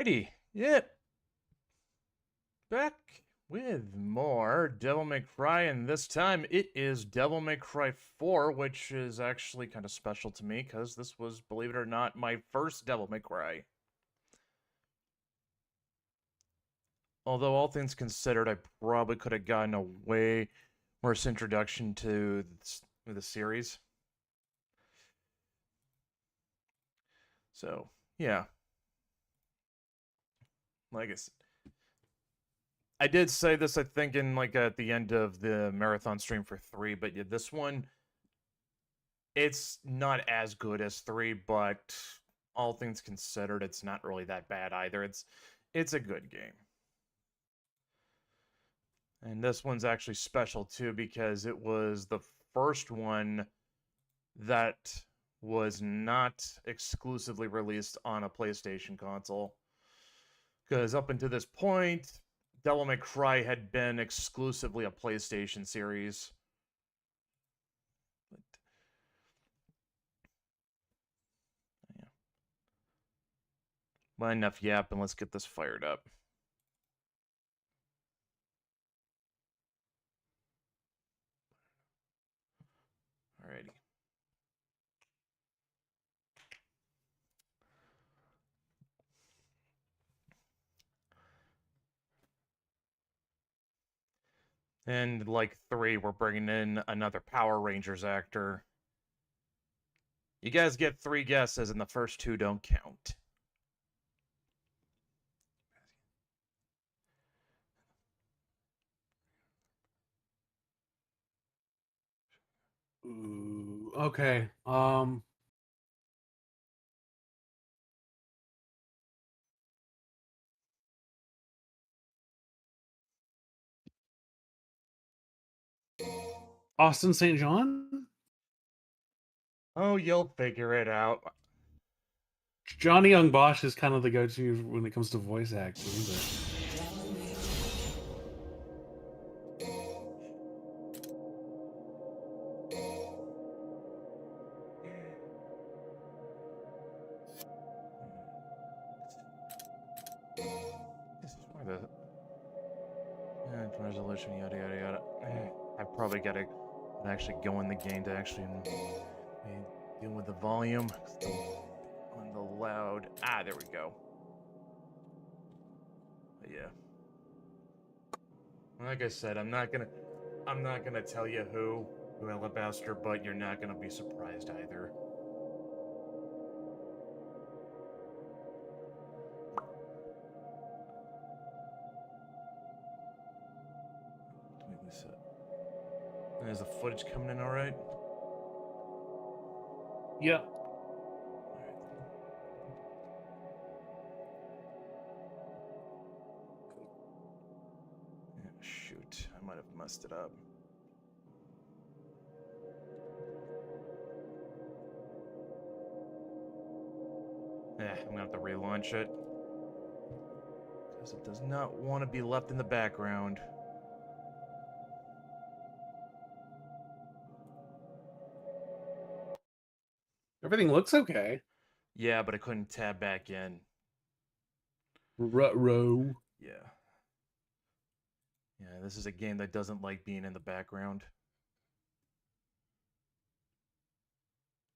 Alrighty, yep. Back with more Devil May Cry, and this time it is Devil May Cry 4, which is actually kind of special to me because this was, believe it or not, my first Devil May Cry. Although, all things considered, I probably could have gotten a way worse introduction to the series. So, yeah. Like I said, I did say this, I think, in at the end of the marathon stream for 3, but yeah, this one, it's not as good as 3, but all things considered, it's not really that bad either. It's a good game. And this one's actually special too because it was the first one that was not exclusively released on a PlayStation console. Because up until this point, Devil May Cry had been exclusively a PlayStation series. But enough yapping, let's get this fired up. Alrighty. And like 3, we're bringing in another Power Rangers actor. You guys get 3 guesses, and the first 2 don't count. Ooh, okay. Austin St. John? Oh, you'll figure it out. Johnny Young Bosch is kind of the go-to when it comes to voice acting, but This is where the resolution, yada yada yada. I probably gotta actually go in the game to actually deal with the volume on the loud. Ah, there we go. But yeah. Like I said, I'm not gonna tell you who Alabaster, but you're not gonna be surprised either. Is the footage coming in all right? yeah. Shoot, I might have messed it up. I'm gonna have to relaunch it. Because it does not want to be left in the background. Everything looks okay. Yeah, but I couldn't tab back in. Ruh-roh. Yeah. Yeah, this is a game that doesn't like being in the background.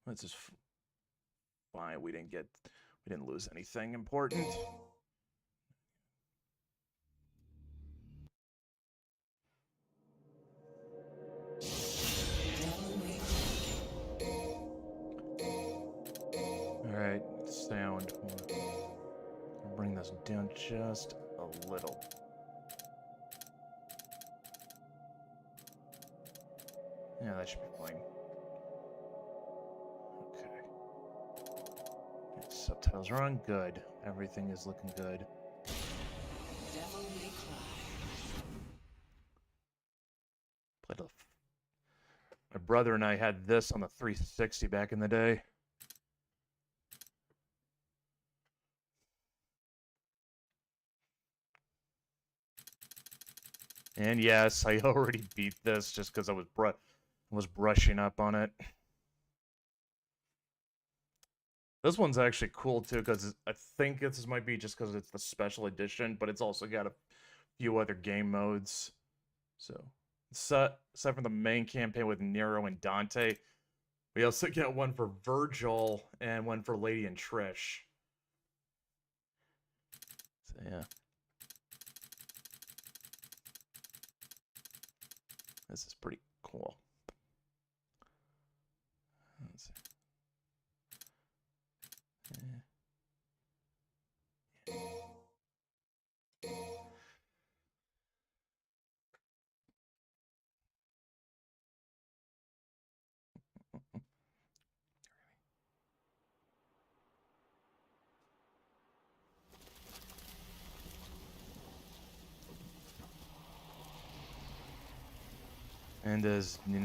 That's just fine. We didn't lose anything important. Alright, sound. I'll bring this down just a little. Yeah, that should be fine. Okay. Subtitles are on. Good. Everything is looking good. My brother and I had this on the 360 back in the day. And yes, I already beat this just because I was brushing up on it. This one's actually cool too, because I think this might be just because it's the special edition, but it's also got a few other game modes. So, aside from the main campaign with Nero and Dante, we also get one for Virgil and one for Lady and Trish. So, yeah. This is pretty cool. Let's see. And as you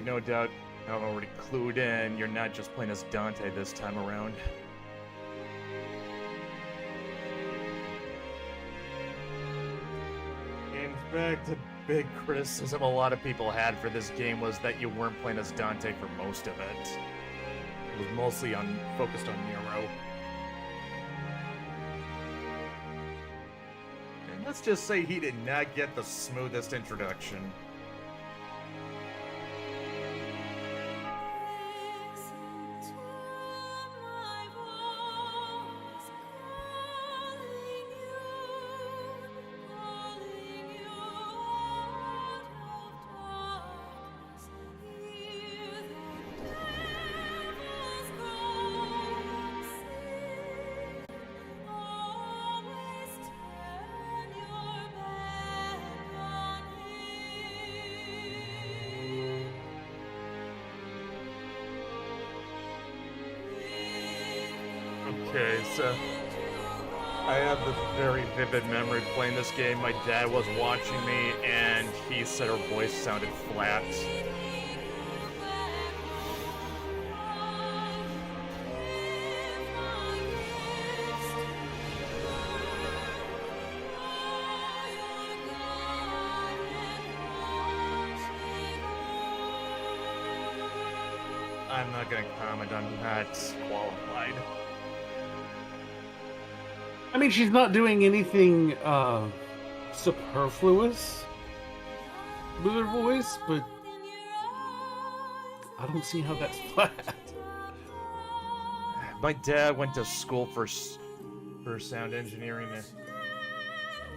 no doubt have already clued in, you're not just playing as Dante this time around. In fact, a big criticism a lot of people had for this game was that you weren't playing as Dante for most of it. It was mostly focused on Nero. And let's just say he did not get the smoothest introduction. Okay, so I have this very vivid memory of playing this game. My dad was watching me, and he said her voice sounded flat. I'm not gonna comment on that. Qualified. I mean, she's not doing anything superfluous with her voice, but I don't see how that's flat. My dad went to school for sound engineering,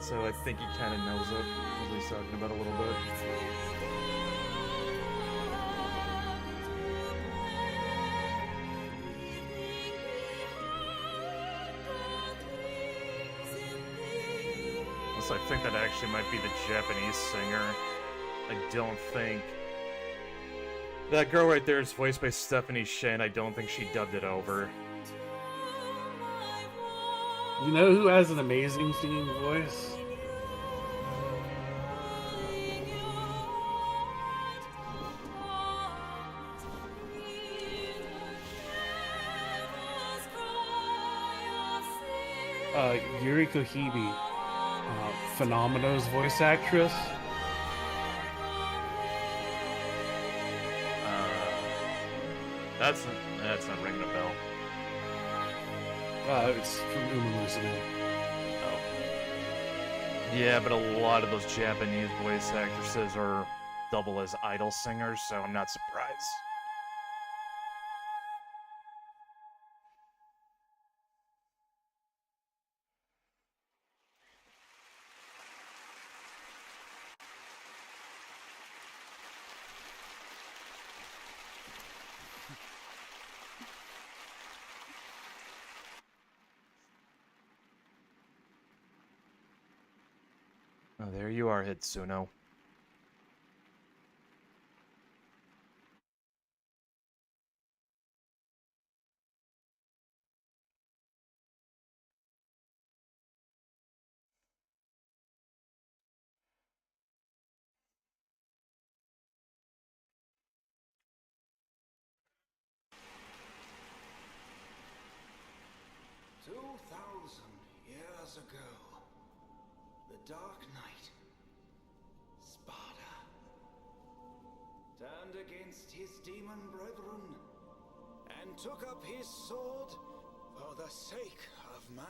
so I think he kind of knows what he's talking about a little bit. I think that actually might be the Japanese singer. I don't think... That girl right there is voiced by Stephanie Shen. I don't think she dubbed it over. You know who has an amazing singing voice? Yuriko Hibi. Phenomena's voice actress. That's not ringing a bell. It's from Uma Musume. Oh. Yeah, but a lot of those Japanese voice actresses are double as idol singers, so I'm not surprised. Oh, there you are, Hitsuno. Years ago, the Dark Knight, Sparta, turned against his demon brethren and took up his sword for the sake of mankind.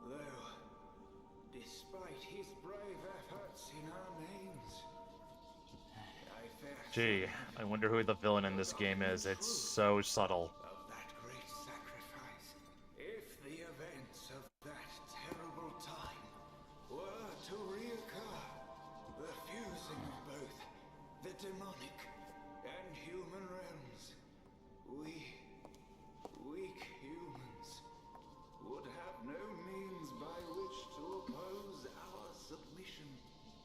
Though, despite his brave efforts in our names, I fear Gee, I wonder who the villain in this game is. It's so subtle. of that great sacrifice. If the events of that terrible time were to reoccur, the fusing of both the demonic and human realms, we, weak humans, would have no means by which to oppose our submission.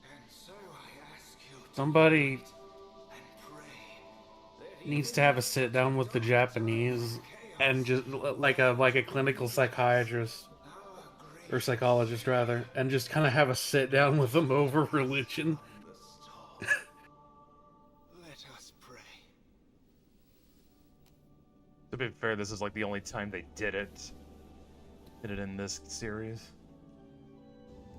And so I ask you to Somebody and pray that needs to have a sit down with the Japanese and just like a clinical psychiatrist our or great psychologist rather, and just kind of have a sit down with them over religion. on the storm. Let us pray. To be fair, this is like the only time they did it. Did it in this series.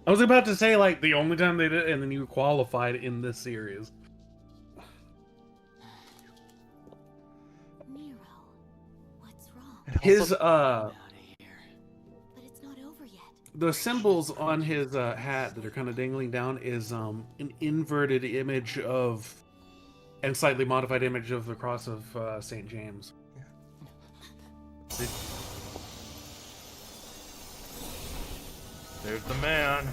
I was about to say like the only time they did it, and then you qualified in this series. Nero, what's wrong? It His also- But it's not over yet. the symbols on his hat that are kind of dangling down is an inverted image of and slightly modified image of the cross of St. James. There's the man.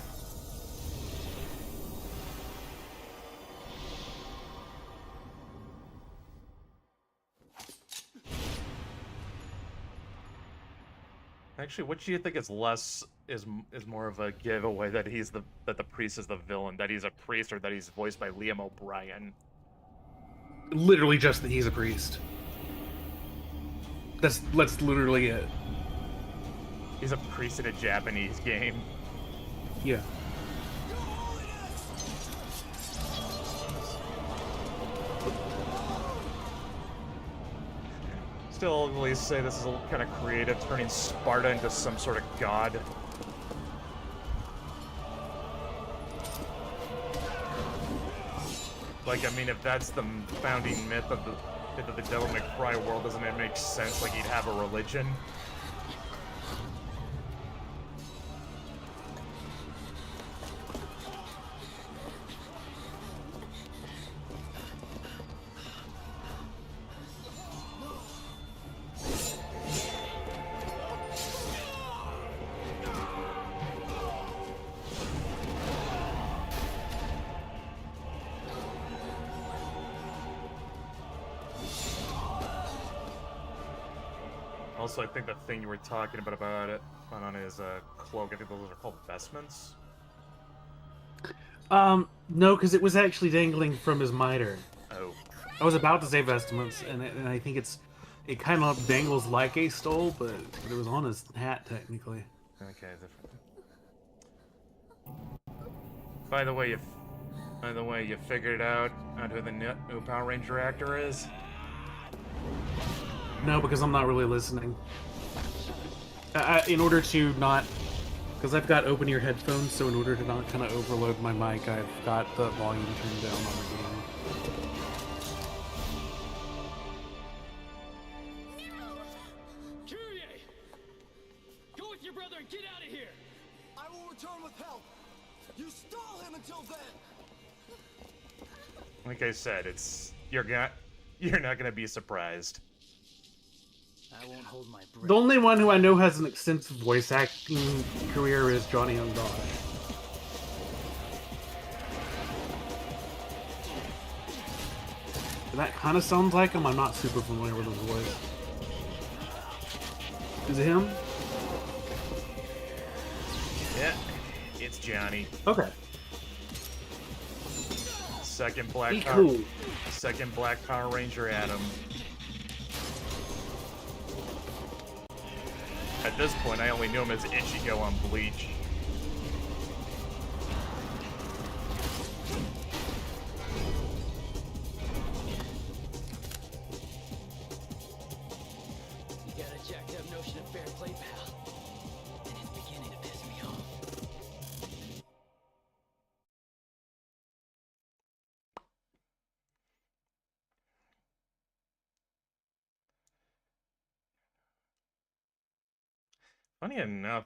Actually, what do you think is less is more of a giveaway that the priest is the villain, that he's a priest, or that he's voiced by Liam O'Brien? Literally just that he's a priest. That's literally it. He's a priest in a Japanese game. Yeah. Still, at least say this is a kind of creative, turning Sparta into some sort of god. Like, I mean, if that's the founding myth of the Devil May Cry world, doesn't it make sense? Like, he'd have a religion? Also, I think the thing you were talking about it on his cloak, I think those are called vestments. No, because it was actually dangling from his mitre. Oh, I was about to say vestments, and I think it kind of dangles like a stole, but it was on his hat technically. okay. By the way, you figured out who the new Power Ranger actor is? No, because I'm not really listening. In order to not, because I've got open ear headphones, so in order to not kind of overload my mic, I've got the volume turned down on the game. Kyrie! Go with your brother and get out of here! I will return with help. You stole him until then. Like I said, you're not gonna be surprised. I won't hold my breath. The only one who I know has an extensive voice acting career is Johnny Young Bosch. That kind of sounds like him. I'm not super familiar with his voice. Is it him? Yeah, it's Johnny. Okay. Second Black Be Power, cool. second Black Power Ranger Adam. At this point, I only knew him as Ichigo on Bleach. You got a jacked up notion of fair play, pal. And it's beginning to piss me off. Funny enough,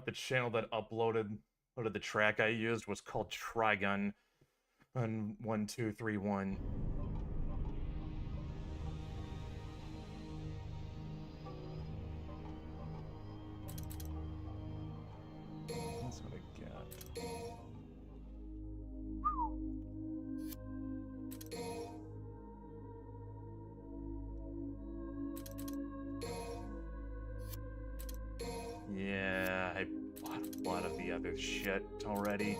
the channel that uploaded the track I used was called Trigun on 1231. That's what I got. Yeah, I bought a lot of the other shit already.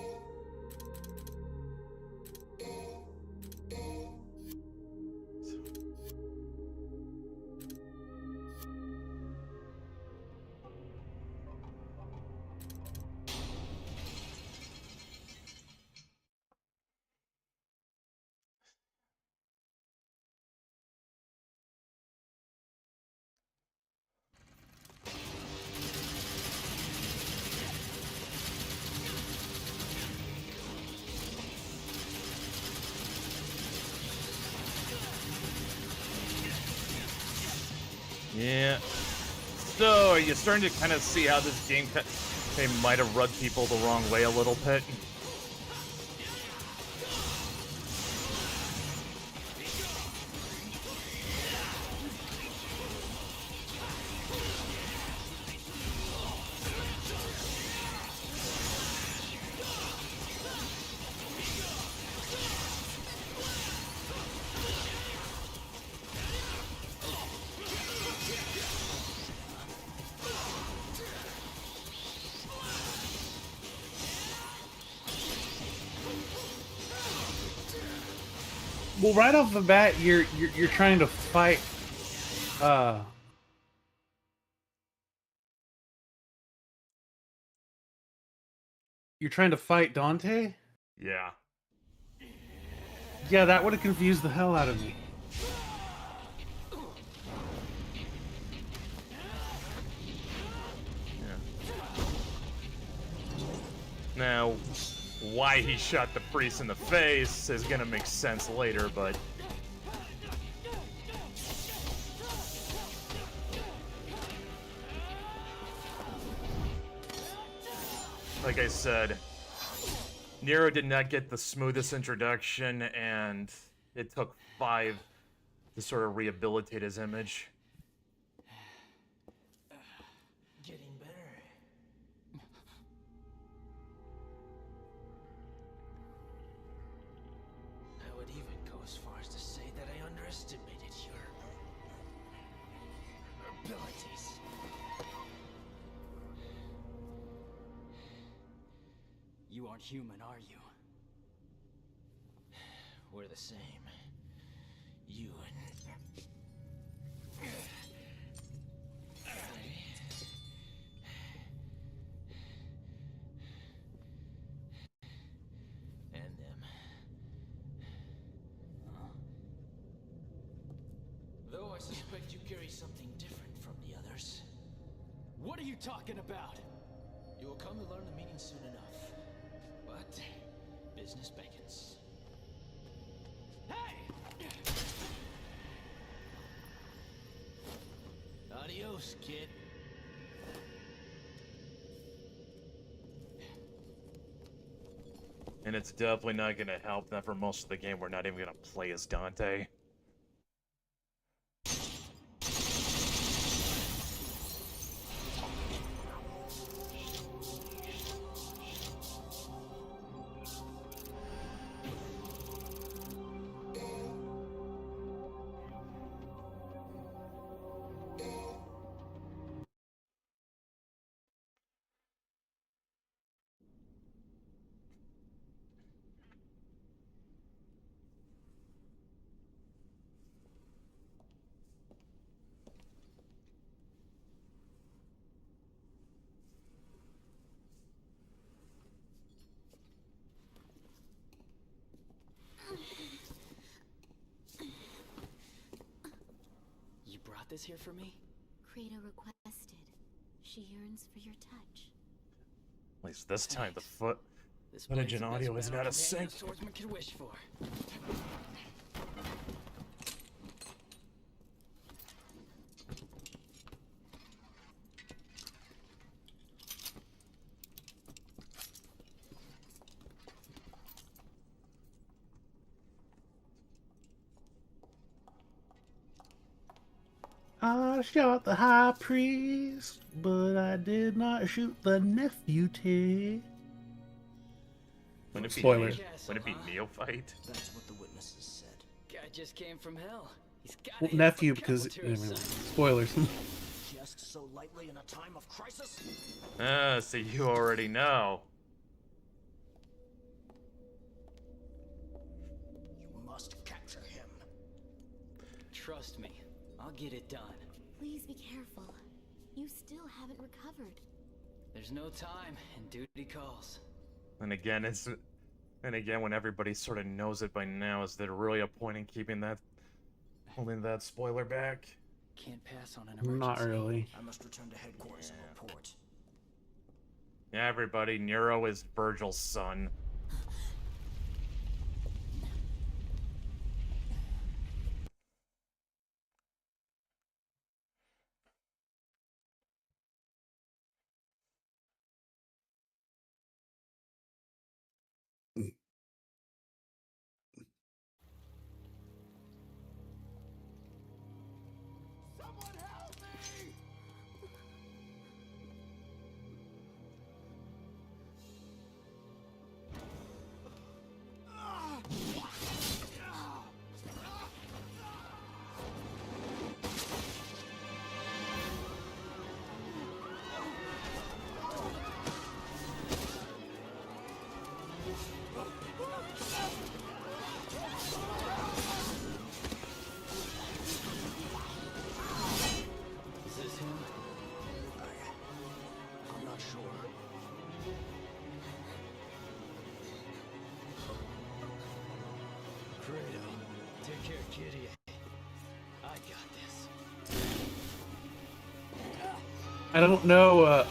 Yeah. So, are you starting to kind of see how this game they might have rubbed people the wrong way a little bit? Well, right off the bat, you're trying to fight. You're trying to fight Dante? Yeah. Yeah, that would have confused the hell out of me. Now, why he shot the priest in the face is gonna make sense later, but... like I said, Nero did not get the smoothest introduction, and it took 5 to sort of rehabilitate his image. Getting better. I would even go as far as to say that I underestimated your abilities. You aren't human, are you? We're the same. You and them. Though I suspect you carry something different from the others. What are you talking about? You will come to learn the meaning soon enough. But business beckons. Hey! Adios, kid. And it's definitely not gonna help that for most of the game we're not even gonna play as Dante. You brought this here for me? Krita requested. She yearns for your touch. At least this time the This footage blade's and the best audio isn't battle out of companion sync. a swordsman could wish for. I shot the high priest, but I did not shoot the nephew, T. Wouldn't it be Spoilers. Wouldn't it be Neophyte? That's what the witnesses said. Guy just came from hell. He's got Well, nephew, because anyway, spoilers. Just so lightly in a time of crisis. Ah, so you already know. You must capture him. Trust me, I'll get it done. Please be careful. You still haven't recovered. There's no time, and duty calls. And again, when everybody sort of knows it by now, is there really a point in keeping that, holding that spoiler back? Can't pass on an emergency. Not really. I must return to headquarters and report. Yeah, everybody, Nero is Virgil's son. Is this him? I'm not sure. Fredo, take care, kitty. I got this. I don't know.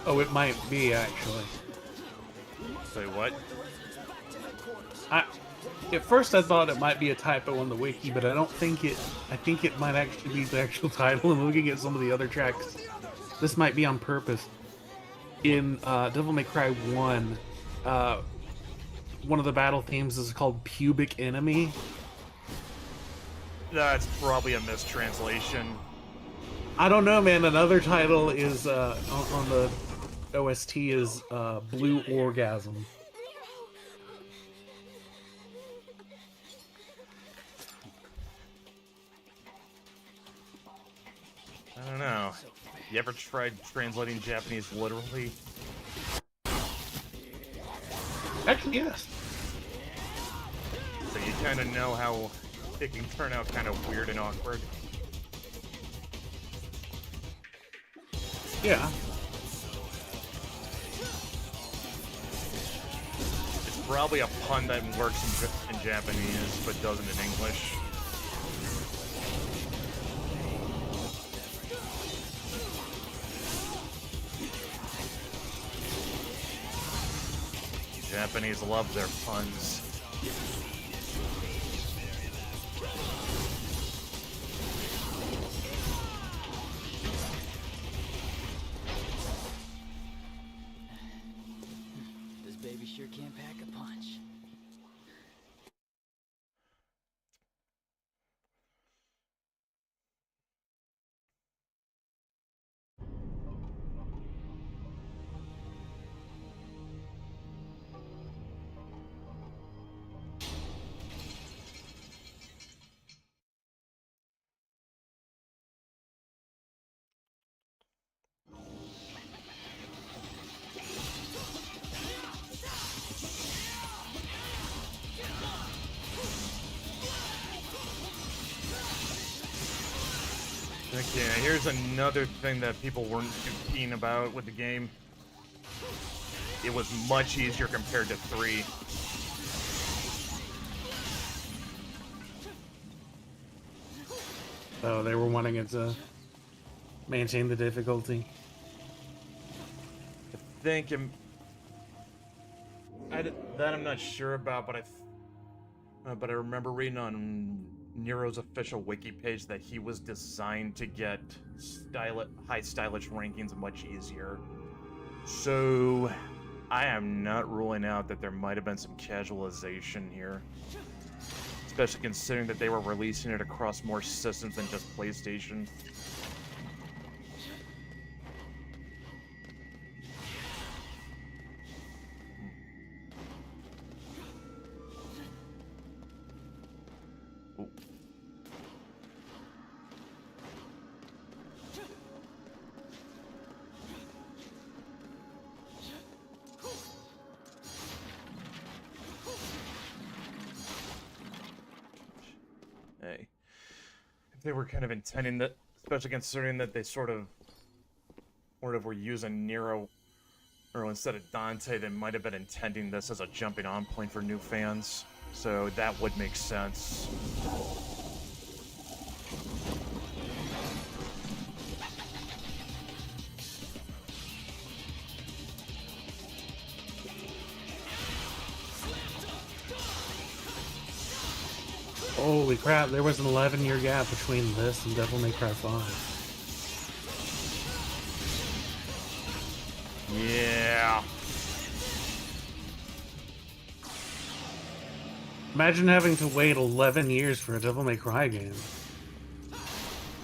Oh, it might be actually. Say what? At first I thought it might be a typo on the wiki, but I don't think it. I think it might actually be the actual title. And looking at some of the other tracks, this might be on purpose. In Devil May Cry 1, one of the battle themes is called Pubic Enemy. That's probably a mistranslation. I don't know, man. Another title is on the OST is Blue Orgasm. I don't know. You ever tried translating Japanese literally? Actually, yes. So you kind of know how it can turn out kind of weird and awkward. Yeah. It's probably a pun that works in Japanese, but doesn't in English. Japanese love their puns. This baby sure can pack a punch. Okay, here's another thing that people weren't too keen about with the game. It was much easier compared to 3. So they were wanting it to maintain the difficulty. I think that I'm not sure about, but I remember reading on Nero's official wiki page that he was designed to get high stylish rankings much easier. So I am not ruling out that there might have been some casualization here. Especially considering that they were releasing it across more systems than just PlayStation. Ooh. Hey. If they were kind of intending that, especially considering that they sort of were using Nero, or instead of Dante, they might have been intending this as a jumping on point for new fans. So that would make sense. Holy crap, there was an 11-year gap between this and Devil May Cry 5. Yeah. Imagine having to wait 11 years for a Devil May Cry game.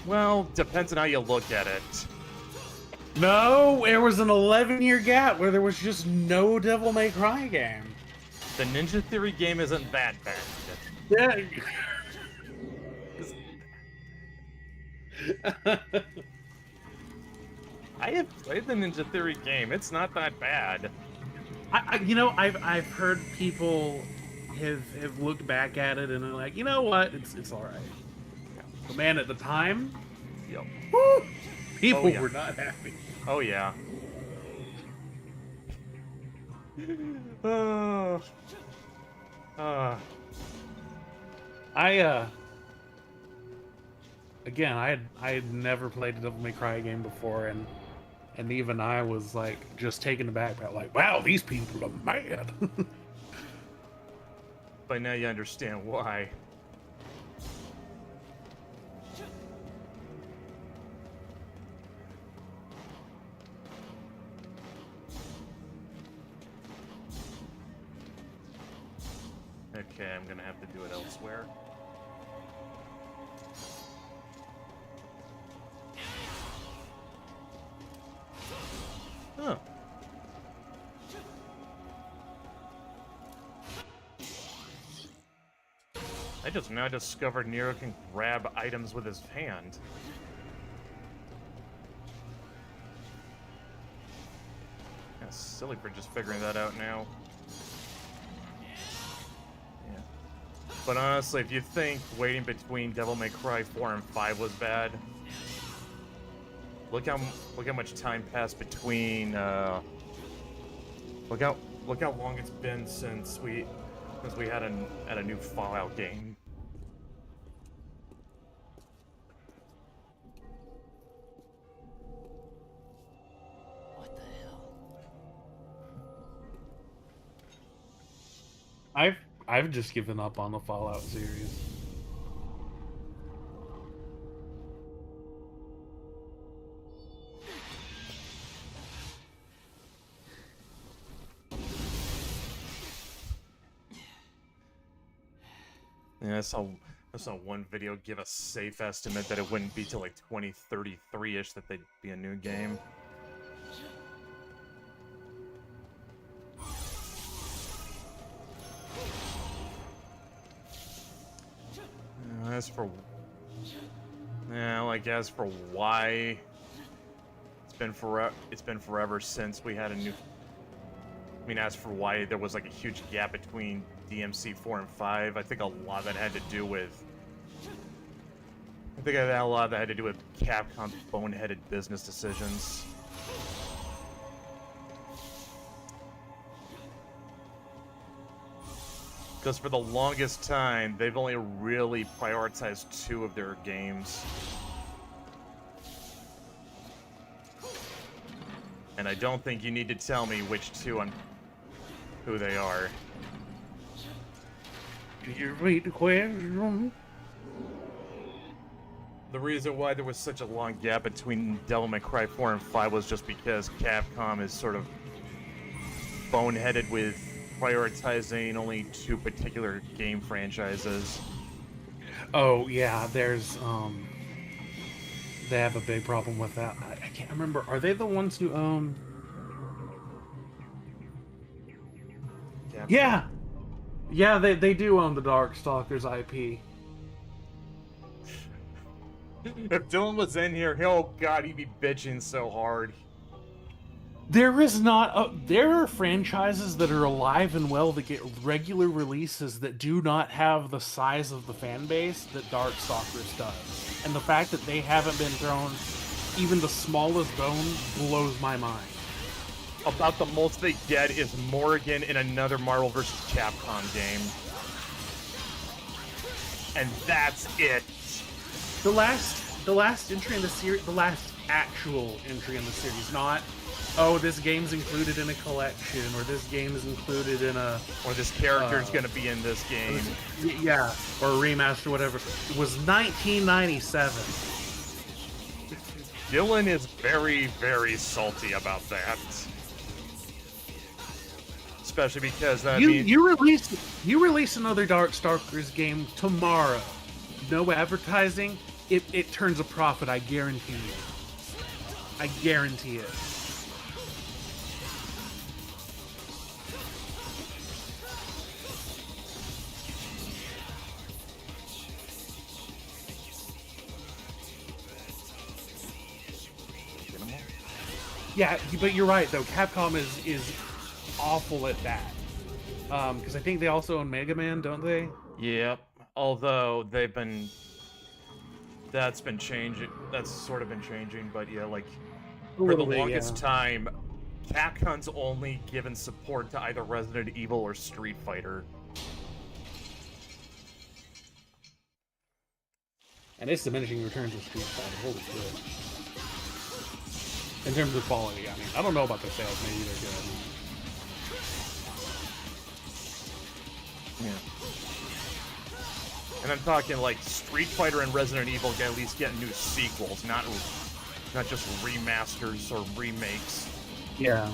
Well, depends on how you look at it. No, there was an 11-year gap where there was just no Devil May Cry game. The Ninja Theory game isn't that bad. Yeah. I have played the Ninja Theory game. It's not that bad. I've heard people have looked back at it and are like, you know what, it's all right. But man, at the time, Yep. woo, people Oh, yeah. were not happy. Oh yeah. Oh. Again, I had never played a Devil May Cry game before, and even I was like just taken aback by like, wow, these people are mad. But now you understand why. Okay, I'm gonna have to do it elsewhere. Huh. I just now discovered Nero can grab items with his hand. That's silly for just figuring that out now. Yeah. But honestly, if you think waiting between Devil May Cry 4 and 5 was bad, look how much time passed between. Look how long it's been since we had a new Fallout game. What the hell? I've just given up on the Fallout series. Yeah, I saw one video give a safe estimate that it wouldn't be till like 2033-ish that they'd be a new game. As for why it's been forever since we had a new. I mean, as for why there was like a huge gap between DMC 4 and 5, I think a lot of that had to do with. I think a lot of that had to do with Capcom's boneheaded business decisions. Because for the longest time, they've only really prioritized 2 of their games. And I don't think you need to tell me which 2 and who they are. Do you read the question? The reason why there was such a long gap between Devil May Cry 4 and 5 was just because Capcom is sort of boneheaded with prioritizing only 2 particular game franchises. Oh yeah, there's they have a big problem with that. I can't remember. Are they the ones who own? Capcom. Yeah, they do own the Darkstalkers IP. If Dylan was in here, oh god, he'd be bitching so hard. There is not there are franchises that are alive and well that get regular releases that do not have the size of the fan base that Darkstalkers does. And the fact that they haven't been thrown even the smallest bone blows my mind. About the most they get is Morrigan in another Marvel vs. Capcom game. And that's it. The last entry in the series, the last actual entry in the series, not, oh, this game's included in a collection, or this game is included in a... Or this character's gonna be in this game. Yeah, or a remaster, whatever. It was 1997. Dylan is very, very salty about that. Especially because that means... You release another Darkstalkers game tomorrow. No advertising. It turns a profit, I guarantee you. I guarantee it. Yeah, but you're right though. Capcom is awful at that. Because I think they also own Mega Man, don't they? Yep. Although they've been... That's been changing. That's sort of been changing, but yeah, like... For the longest time, Capcom's only given support to either Resident Evil or Street Fighter. And it's diminishing returns with Street Fighter. Holy shit. In terms of quality, I mean, I don't know about the sales. Maybe they're good. Yeah. And I'm talking like Street Fighter and Resident Evil can at least get new sequels, not just remasters or remakes. Yeah.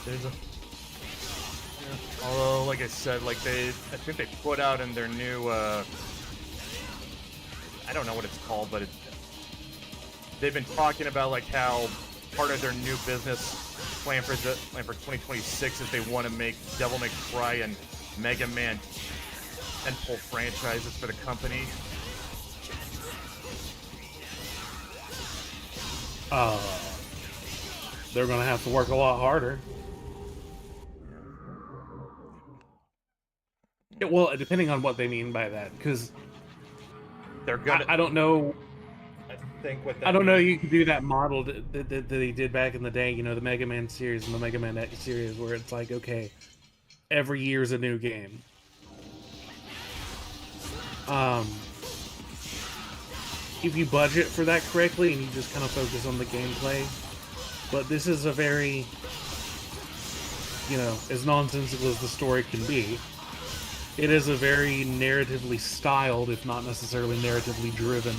There's a... Although, like I said, like I think they put out in their new, I don't know what it's called, but they've been talking about like how part of their new business plan for 2026 is they want to make Devil May Cry and Mega Man tentpole franchises for the company. They're gonna have to work a lot harder. Well, depending on what they mean by that, because they're gonna. I don't know. I think what that I don't know. means- You can do that model that they did back in the day. You know, the Mega Man series and the Mega Man X series, where it's like, okay, every year's a new game. If you budget for that correctly and you just kind of focus on the gameplay, but this is a very, you know, as nonsensical as the story can be, it is a very narratively styled, if not necessarily narratively driven,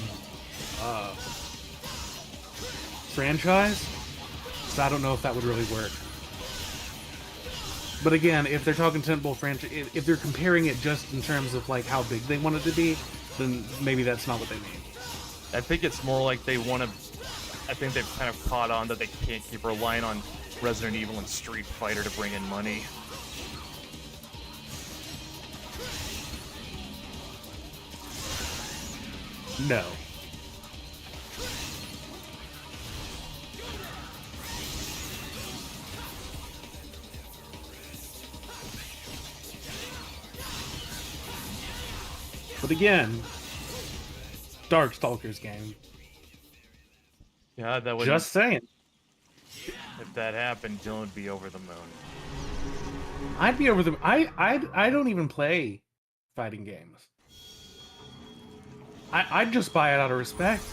franchise. So I don't know if that would really work. But again, if they're talking tentpole franchise, if they're comparing it just in terms of like how big they want it to be, then maybe that's not what they mean. I think it's more like they want to. I think they've kind of caught on that they can't keep relying on Resident Evil and Street Fighter to bring in money. No. But again, Darkstalkers game. Yeah, that would. Just saying. If that happened, Dylan would be over the moon. I'd be over the. I don't even play fighting games. I'd just buy it out of respect.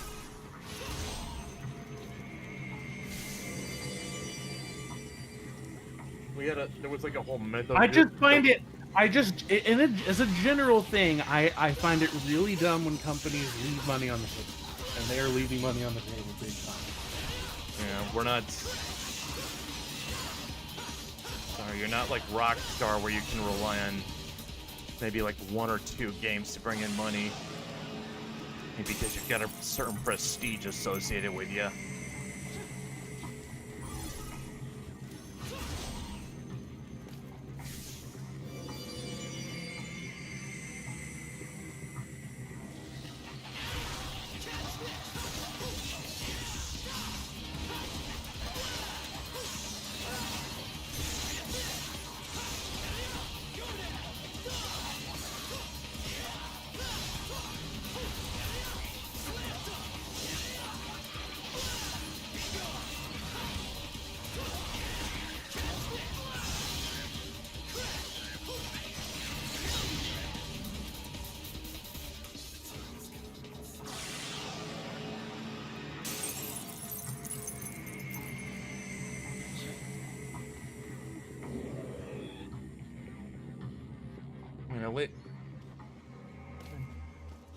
There was like a whole myth. I just find it. As a general thing, I find it really dumb when companies leave money on the table, and they are leaving money on the table big time. Yeah, we're not. Sorry, you're not like Rockstar where you can rely on maybe like 1 or 2 games to bring in money. Maybe because you've got a certain prestige associated with you.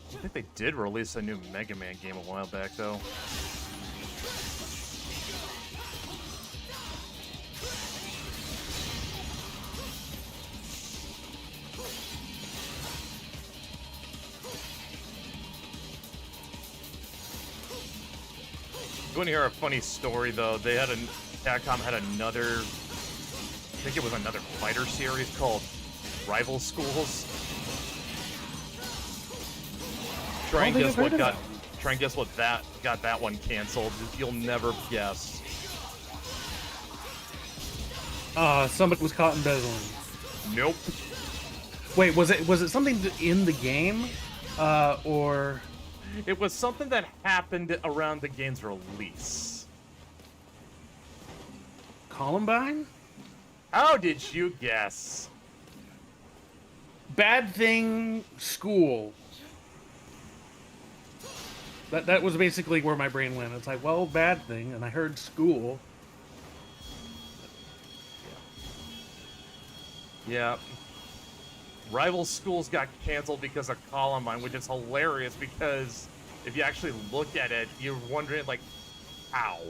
I think they did release a new Mega Man game a while back, though. You want to hear a funny story, though? Capcom had another, I think it was another fighter series called Rival Schools. Try and guess what that got that one canceled. You'll never guess. Somebody was caught embezzling. Nope. Wait, was it something in the game, or? It was something that happened around the game's release. Columbine? How did you guess? Bad thing, school. That was basically where my brain went. It's like, well, bad thing, and I heard school. Yeah. Rival Schools got canceled because of Columbine, which is hilarious because if you actually look at it, you're wondering, like, how?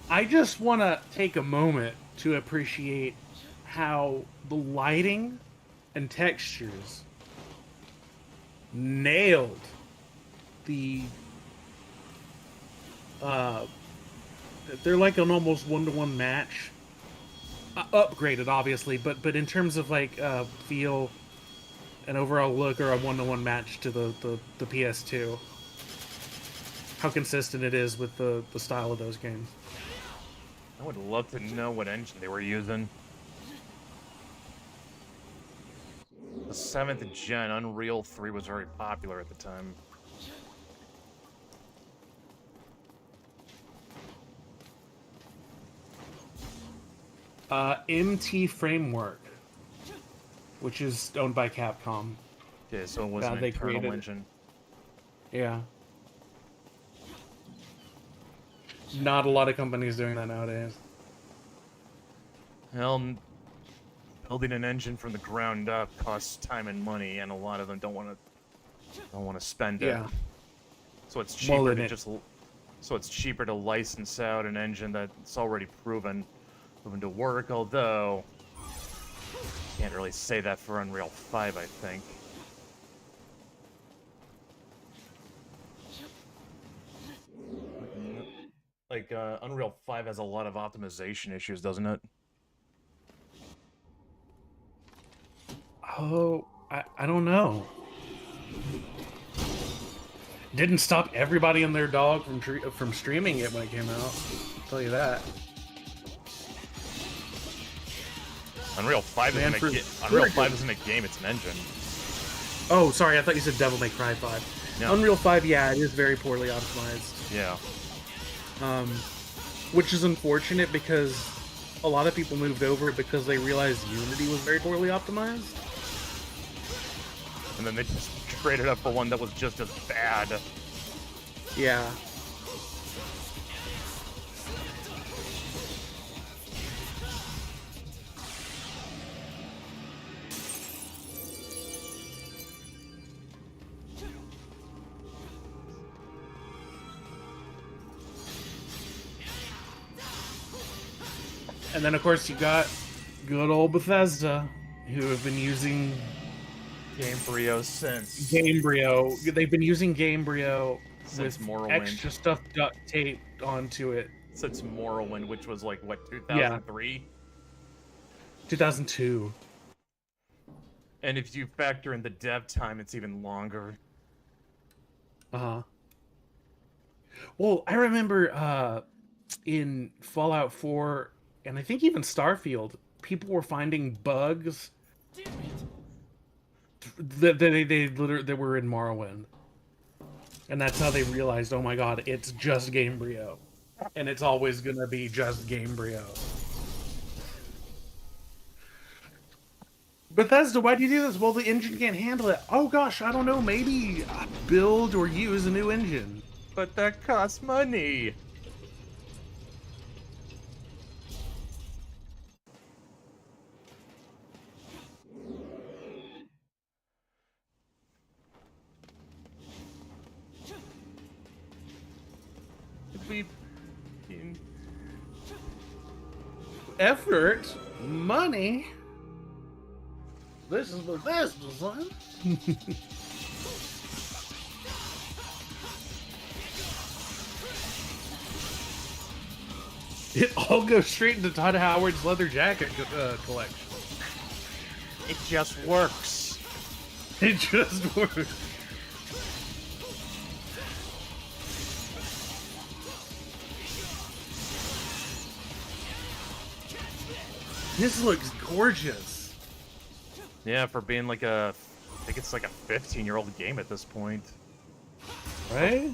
I just want to take a moment to appreciate how the lighting and textures nailed the they're like an almost one-to-one match, upgraded obviously, but in terms of like feel and overall look, or a one-to-one match to the PS2. How consistent it is with the style of those games. I would love to know what engine they were using. The 7th gen Unreal 3 was very popular at the time. MT Framework, which is owned by Capcom. Okay, so it was an internal engine. Yeah. Not a lot of companies doing that nowadays. Well, building an engine from the ground up costs time and money, and a lot of them don't want to spend it. Yeah. So it's cheaper it's cheaper to license out an engine that's already proven to work. Although can't really say that for Unreal 5, I think. Like, Unreal 5 has a lot of optimization issues, doesn't it? Oh, I don't know. Didn't stop everybody and their dog from streaming it when it came out. I'll tell you that. Unreal 5 isn't a game, it's an engine. Oh, sorry, I thought you said Devil May Cry 5. No. Unreal 5, yeah, it is very poorly optimized. Yeah. Which is unfortunate because a lot of people moved over because they realized Unity was very poorly optimized. and then they just traded up for one that was just as bad. Yeah. And then, of course, you got good old Bethesda, who have been using Gamebryo since Gamebryo. They've been using Gamebryo Since with Morrowind. extra stuff duct taped onto it. since Morrowind, which was like what, 2003? 2002. And if you factor in the dev time, it's even longer. Uh-huh. Well, I remember in Fallout 4, and I think even Starfield, people were finding bugs that they literally that were in Morrowind. And that's how they realized, oh my god, it's just Gamebryo. And it's always gonna be just Gamebryo. Bethesda, why do you do this? Well, the engine can't handle it. Oh gosh, I don't know, maybe build or use a new engine. But that costs money. We Effort, money. This is Bethesda, son. It all goes straight into Todd Howard's leather jacket collection. it just works. It just works. This looks gorgeous. Yeah, for being like I think it's like a 15-year-old game at this point. Right?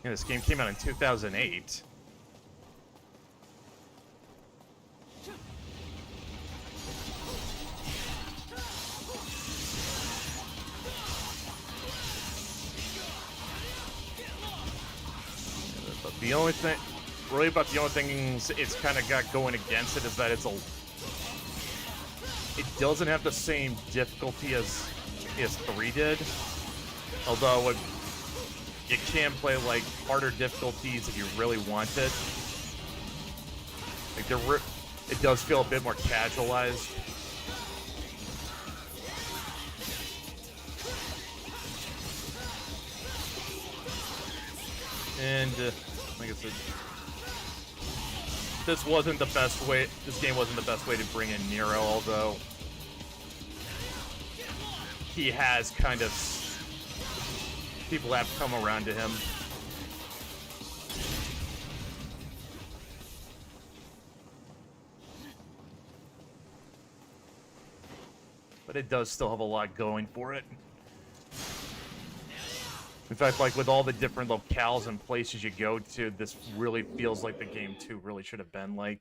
Yeah, this game came out in 2008. But the only thing, really about the only things it's kind of got going against it is that it doesn't have the same difficulty as PS3 did. Although you can play like harder difficulties if you really want it. Like it does feel a bit more casualized. And like I said, this game wasn't the best way to bring in Nero, although he has kind of, people have come around to him. But it does still have a lot going for it. In fact, like with all the different locales and places you go to, this really feels like the game 2 really should have been like.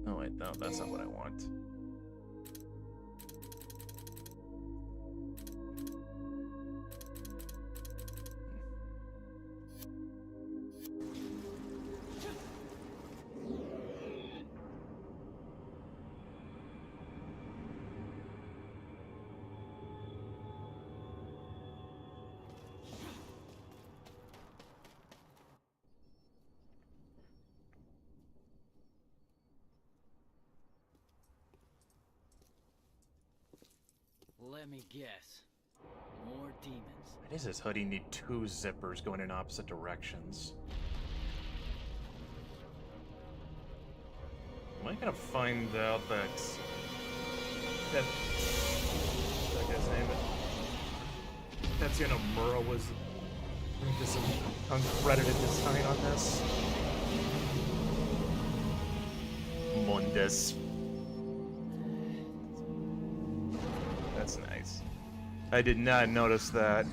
Oh wait, no, that's not what I want. Let me guess. More demons. Why does this hoodie need 2 zippers going in opposite directions? I gonna find out that that guy's name? Tatsuya Nomura was just an uncredited design on this. Mundus. That's nice. I did not notice that.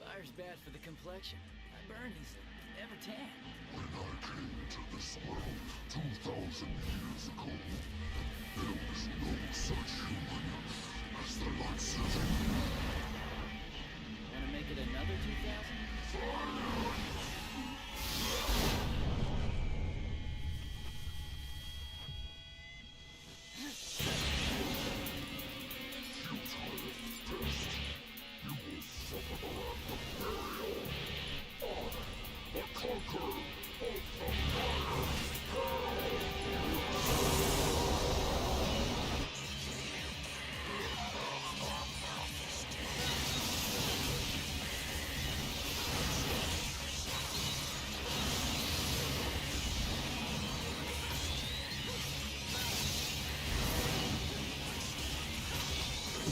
Fire's bad for the complexion. I burn easily, never tan. When I came into this world 2,000 years ago, there was no such human as the Light City. Wanna make it another 2,000?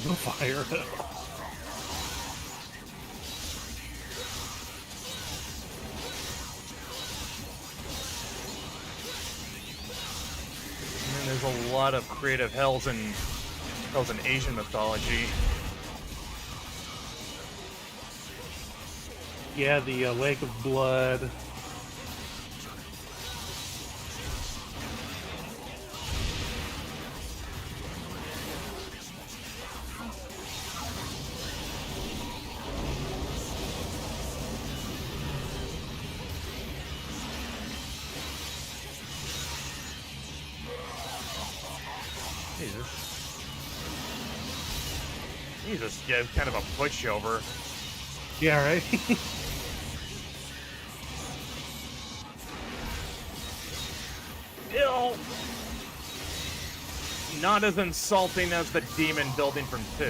The fire. And there's a lot of creative hells in Asian mythology. Yeah, the Lake of Blood. Jesus, yeah, kind of a pushover. Yeah, right? Still not as insulting as the demon building from 2.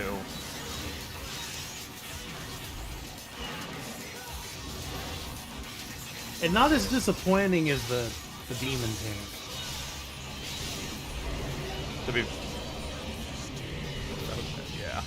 And not as disappointing as the demon tank. To be, yeah.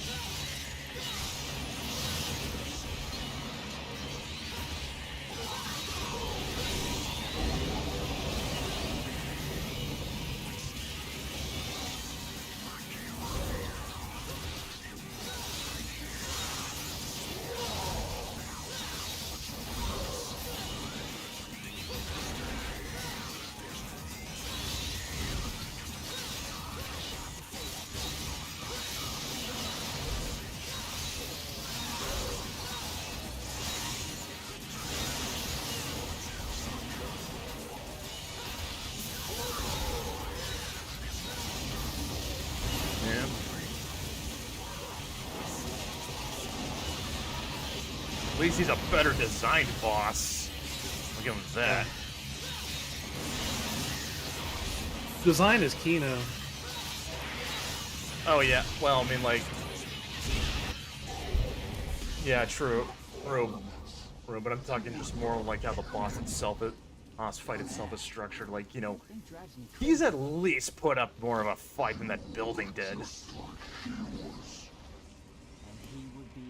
At least he's a better designed boss. I'll give him that. Design is Kino. Oh yeah, well, I mean, like... Yeah, true. True, but I'm talking just more like how the boss itself, boss fight itself is structured. Like, you know, he's at least put up more of a fight than that building did. And he would be...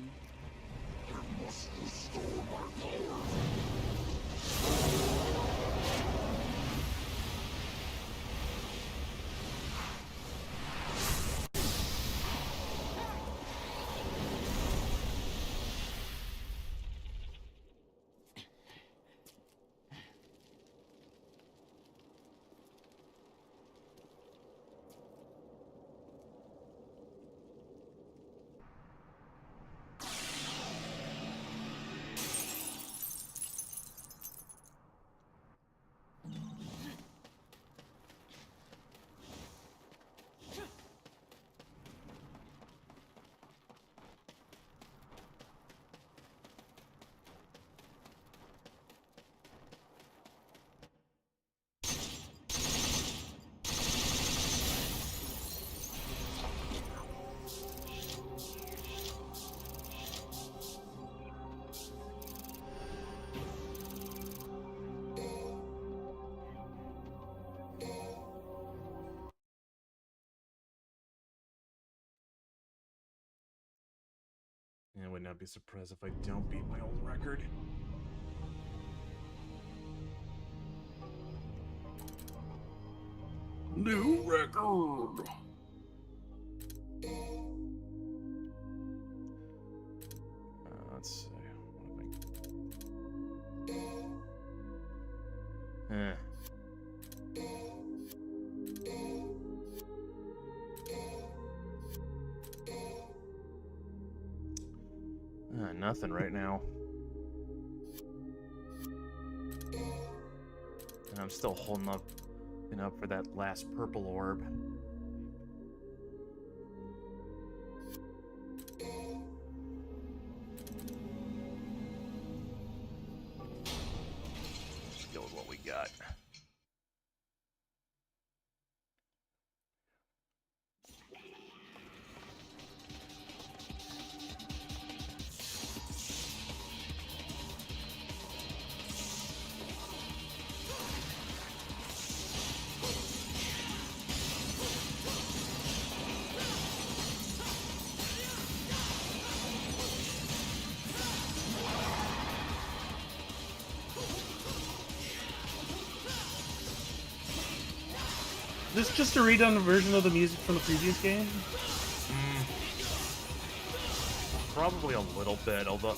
not be surprised if I don't beat my old record. New record. Let's see. What have nothing right now. And I'm still holding up, for that last purple orb. Let's go with what we got. This just a redone version of the music from the previous game? Probably a little bit, although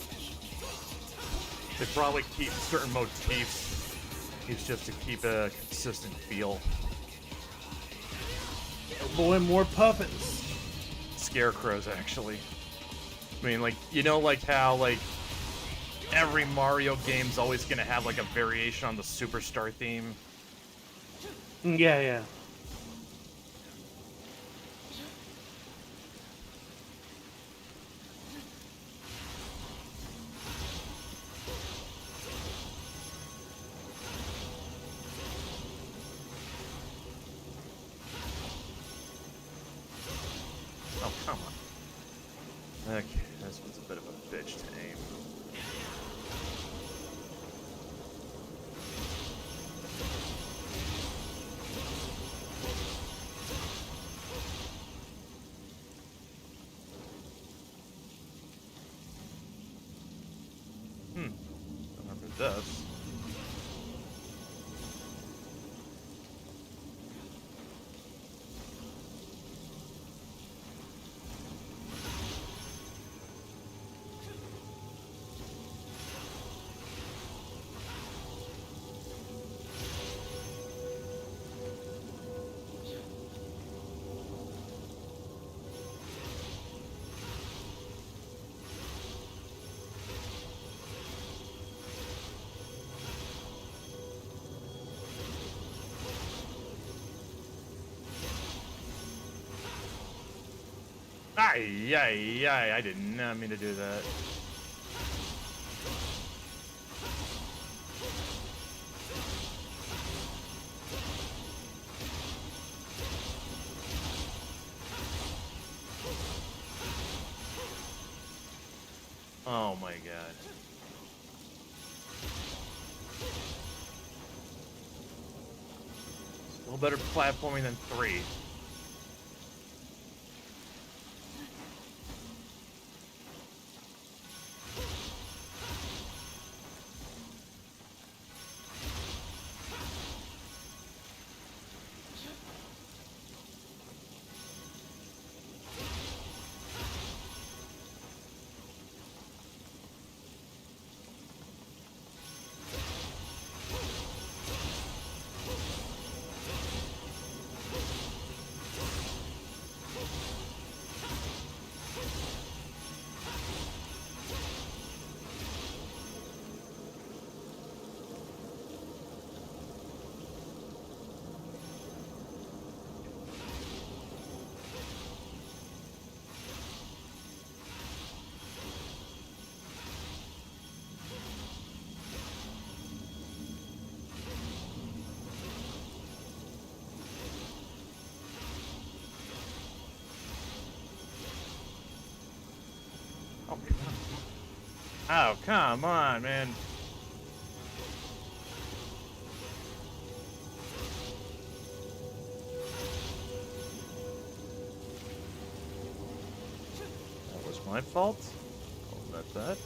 they probably keep certain motifs. It's just to keep a consistent feel. Oh boy, more puppets. Scarecrows, actually. I mean, like, like how, like, every Mario game's always gonna have, like, a variation on the Superstar theme? Yeah, yeah. Oh, come on. Okay, this one's a bit of a bitch to aim. Remember this. Ay, I did not mean to do that. Oh my god. Still better platforming than 3. Oh, come on, man. That was my fault? Oh, that's that.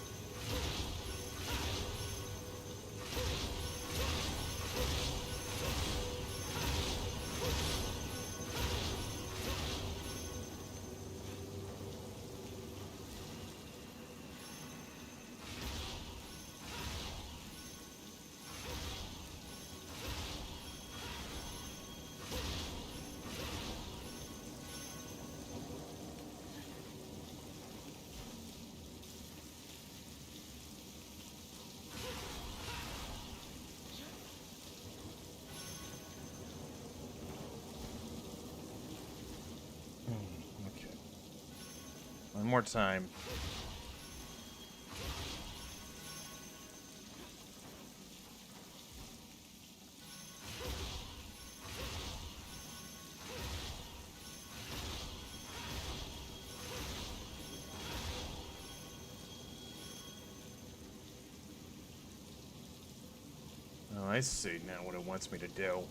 Okay. One more time. Oh, I see now what it wants me to do.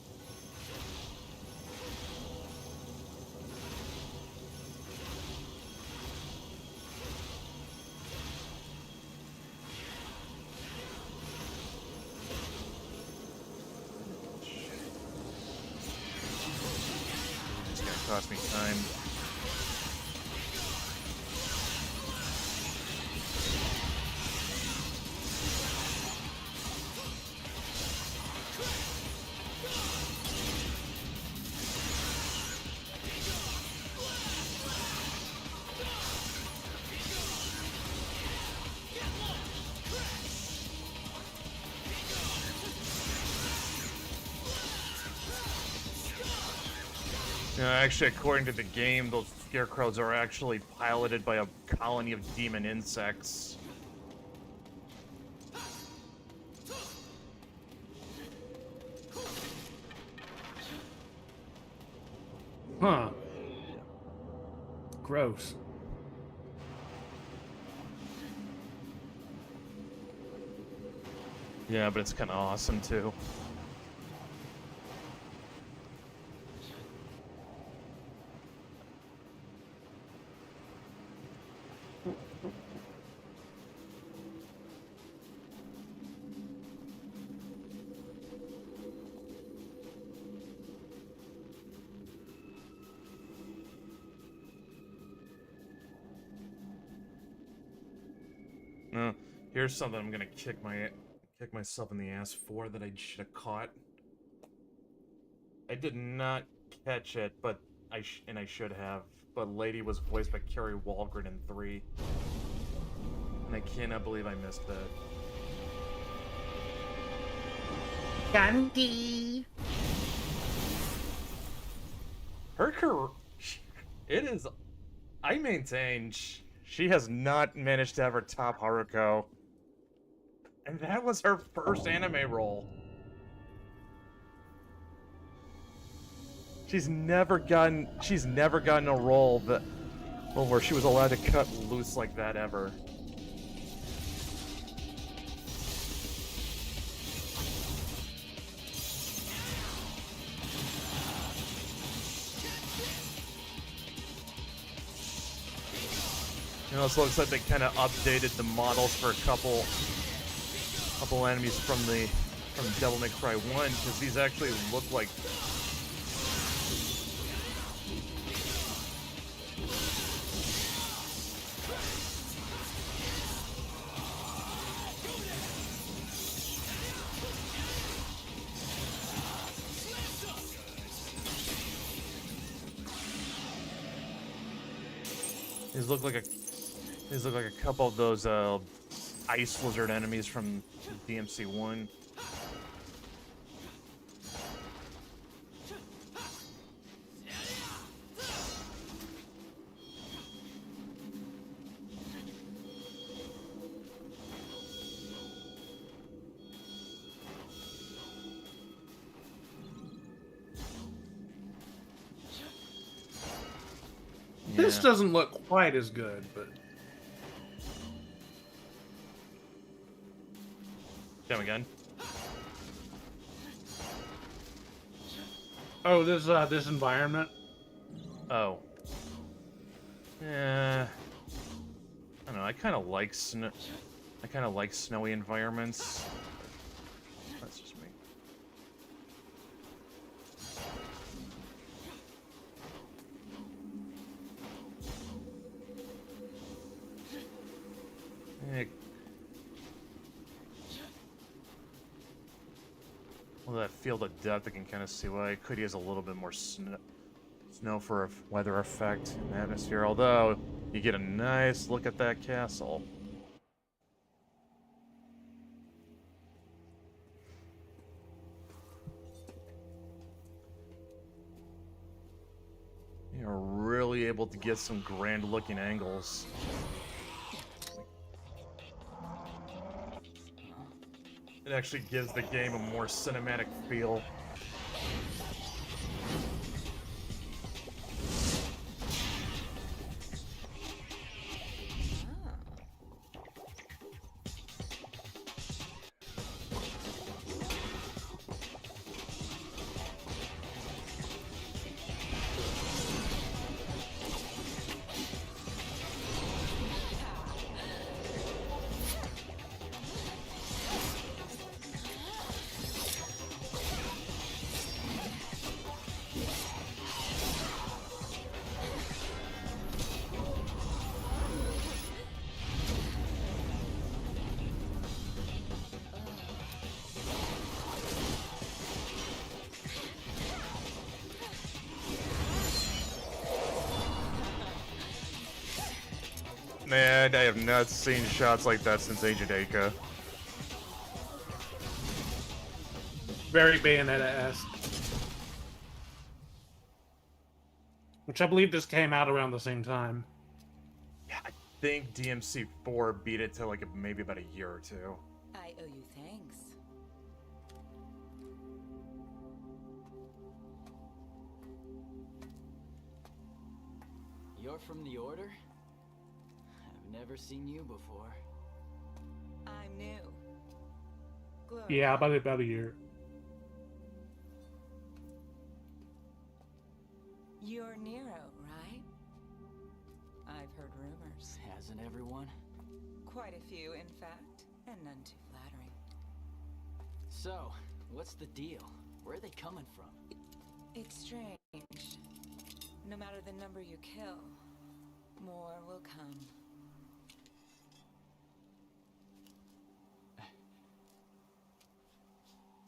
It's gonna cost me time. Actually, according to the game, those scarecrows are actually piloted by a colony of demon insects. Huh. Gross. Yeah, but it's kind of awesome too. Here's something I'm gonna kick myself in the ass for that I should have caught. I did not catch it, but I should have. But Lady was voiced by Carrie Walgren in 3, and I cannot believe I missed that. Gandhi. Her career, it is. I maintain she has not managed to ever top Haruko. And that was her first anime role. She's never gotten a role where she was allowed to cut loose like that ever. You know, it looks like they kind of updated the models for a couple enemies from Devil May Cry 1, because these actually look like these look like a couple of those ice lizard enemies from DMC 1. This doesn't look quite as good, but Come again. oh, this environment. Oh. Yeah. I don't know. I kind of like snow. I kind of like snowy environments. That's just me. Well, that field of depth, I can kind of see why. Could use a little bit more snow for a weather effect in the atmosphere, although you get a nice look at that castle. You're really able to get some grand looking angles. It actually gives the game a more cinematic feel. Man, I have not seen shots like that since Age of Deka. Very Bayonetta-esque. Which I believe this came out around the same time. Yeah, I think DMC4 beat it to like maybe about a year or two. I owe you thanks. You're from the Order? I've never seen you before. I'm new. Glory. Yeah, about a year. You're Nero, right? I've heard rumors. Hasn't everyone? Quite a few, in fact, and none too flattering. So, what's the deal? Where are they coming from? It's strange. No matter the number you kill, more will come.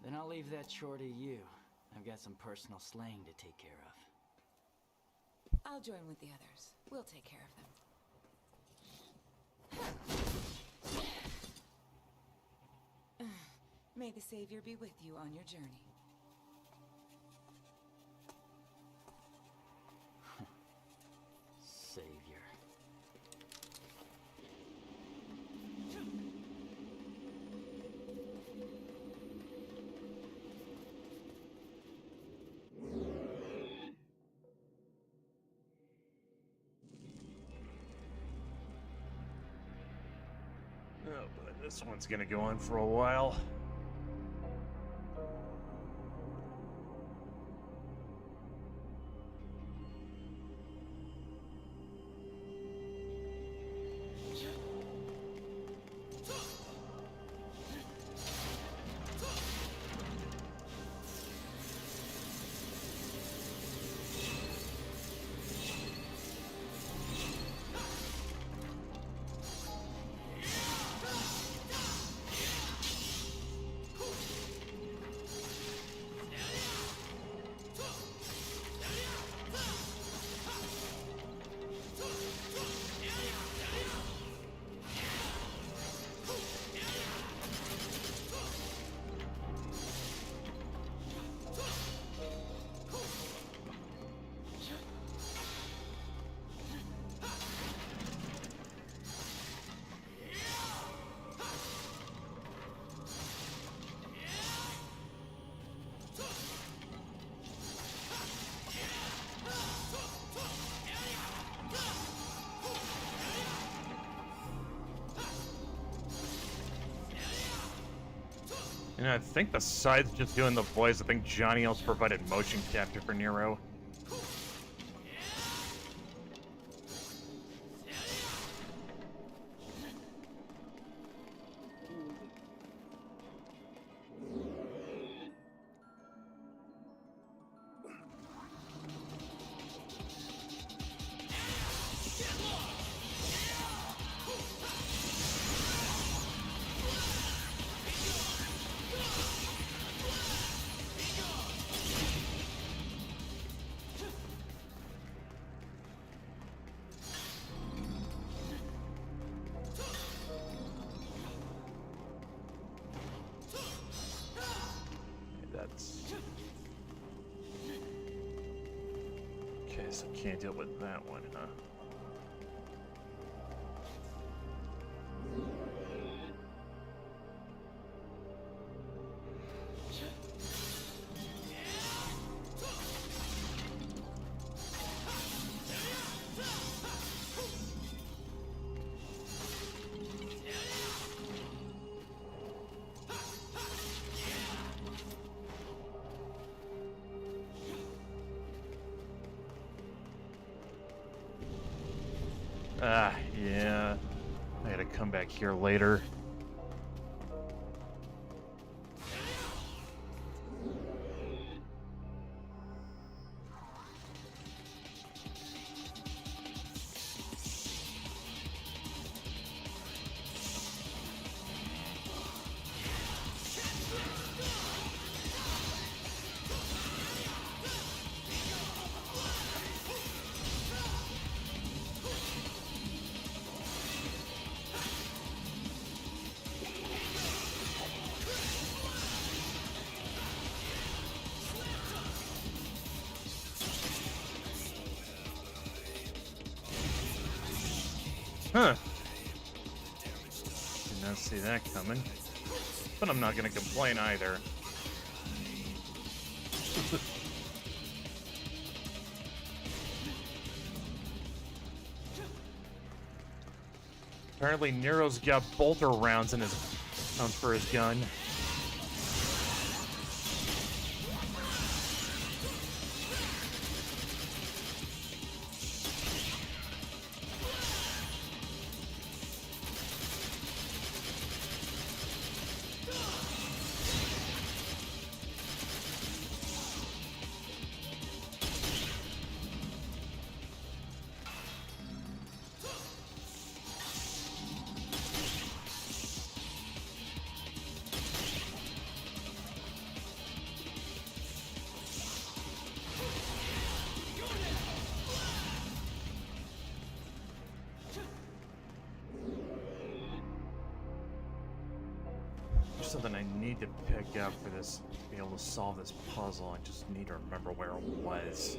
Then I'll leave that chore to you. I've got some personal slaying to take care of. I'll join with the others. We'll take care of them. May the Savior be with you on your journey. Savior. Oh, but this one's gonna go on for a while. You know, I think besides just doing the voice, I think Johnny else provided motion capture for Nero. Okay, so can't deal with that one, huh? Ah, yeah. I gotta come back here later. Huh. Did not see that coming. But I'm not gonna complain either. Apparently Nero's got bolter rounds in his for his gun. There's something I need to pick up for this, to be able to solve this puzzle. I just need to remember where it was.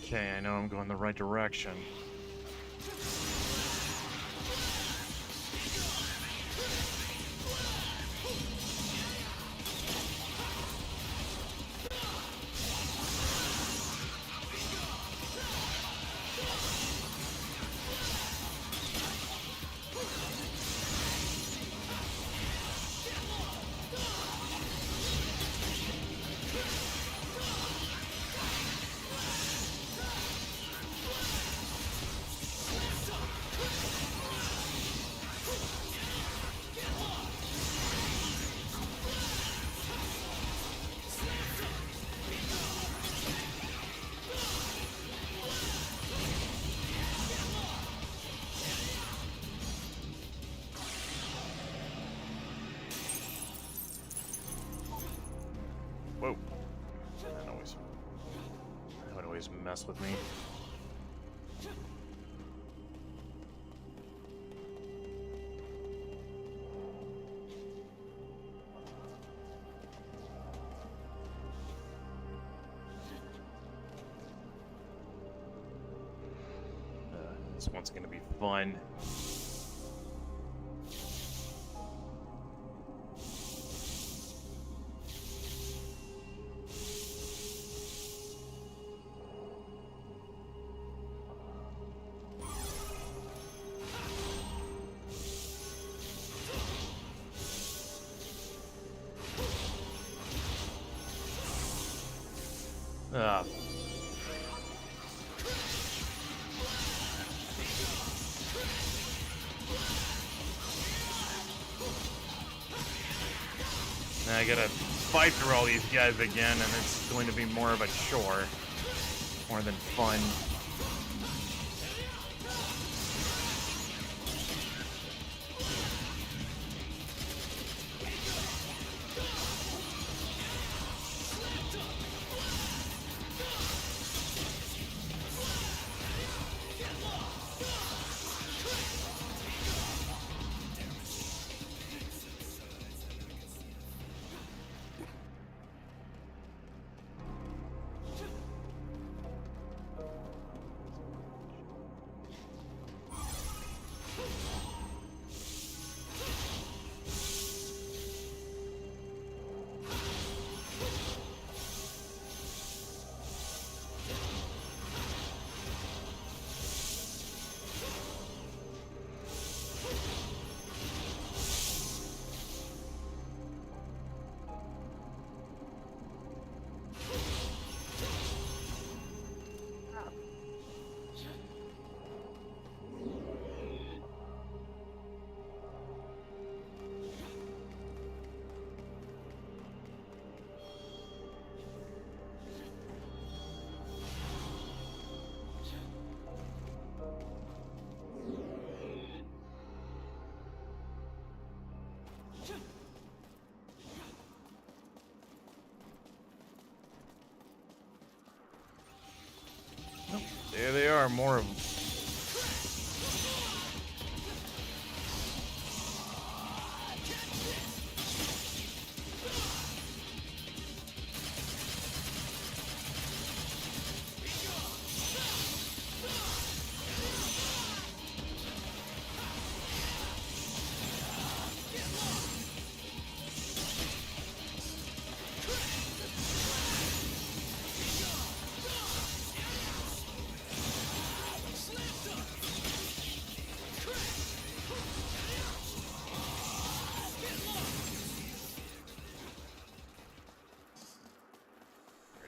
Okay, I know I'm going the right direction. Whoa. That would always mess with me. This one's gonna be fun. Ah. And I gotta fight through all these guys again, and it's going to be more of a chore, more than fun. There they are, more of them.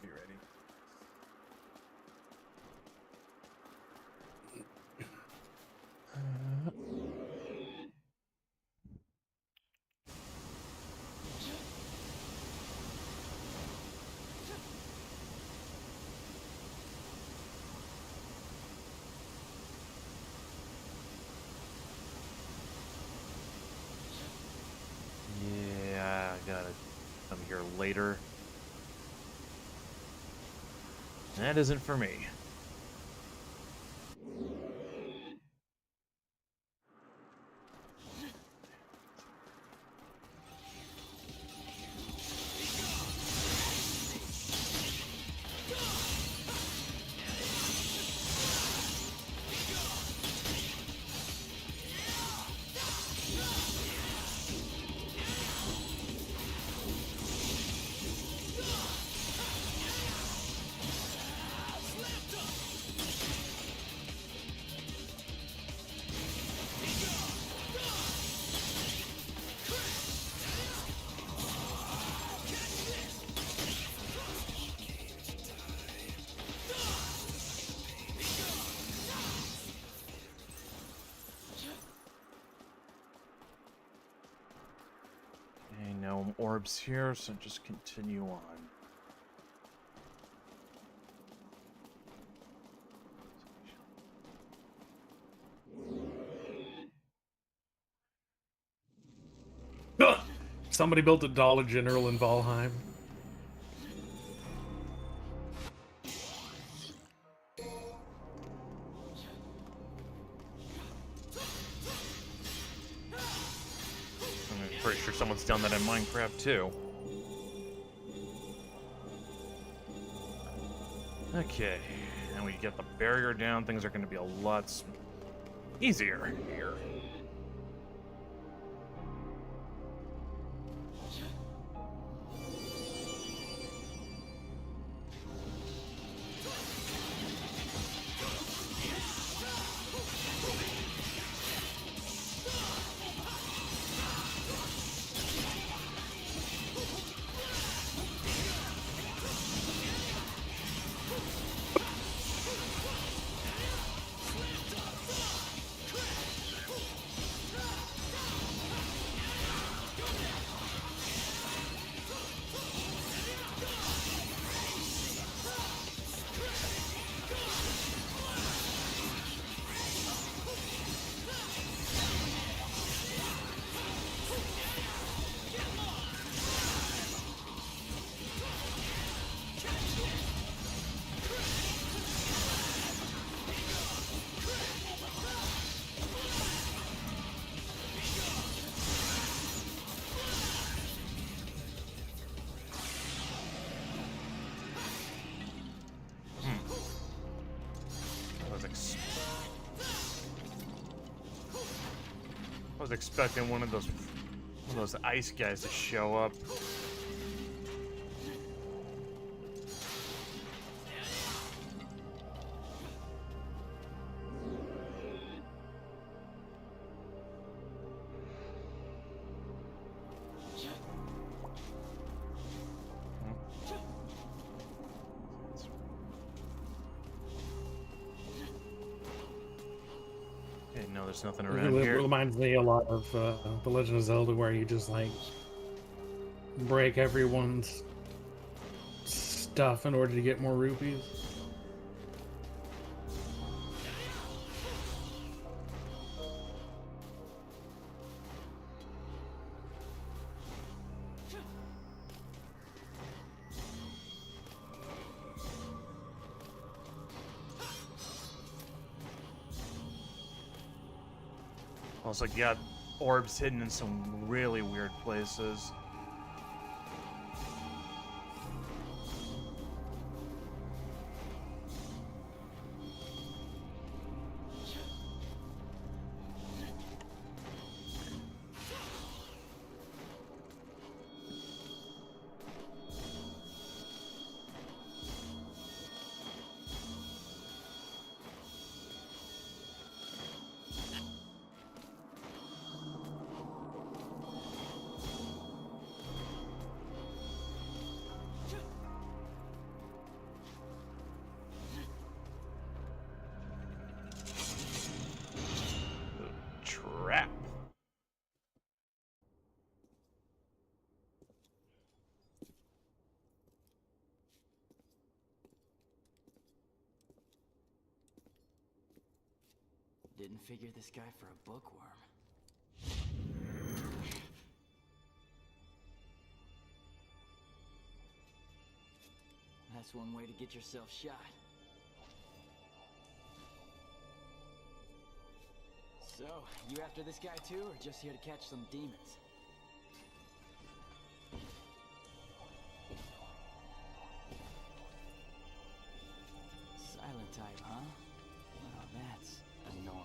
Ready. Yeah, I gotta come here later. That isn't for me. Okay, no orbs here, so just continue on. Somebody built a Dollar General in Valheim. I'm pretty sure someone's done that in Minecraft too. Okay, and we get the barrier down. Things are going to be a lot easier here. was expecting one of those ice guys to show up. Okay, no, there's nothing It around here. reminds me a lot of The Legend of Zelda, where you just like break everyone's stuff in order to get more rupees. Also got orbs hidden in some really weird places. Trap. Didn't figure this guy for a bookworm. That's one way to get yourself shot. So, you after this guy too, or just here to catch some demons? Silent type, huh? Well, that's annoying.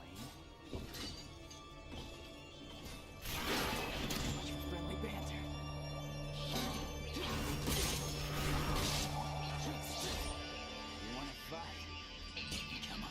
Much for friendly banter. You wanna fight? Come on.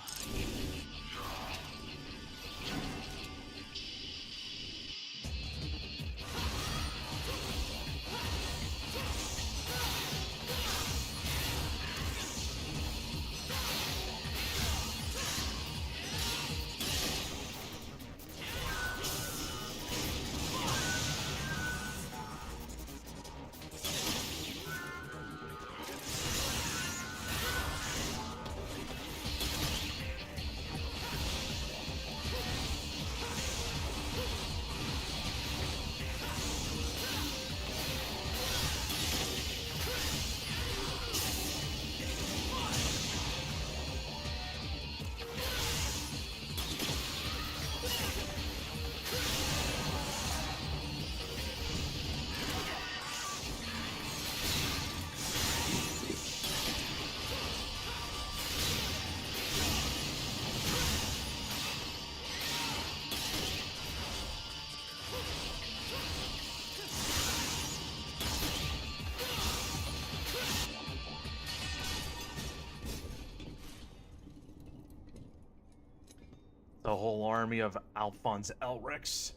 The whole army of Alphonse Elrics.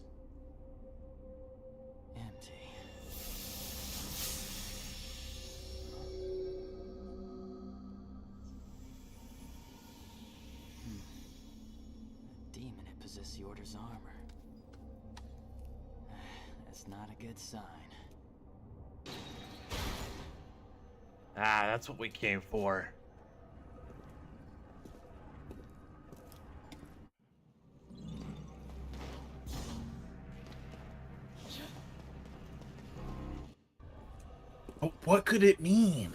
Empty. A demon had possessed the Order's armor. That's not a good sign. Ah, that's what we came for. What could it mean?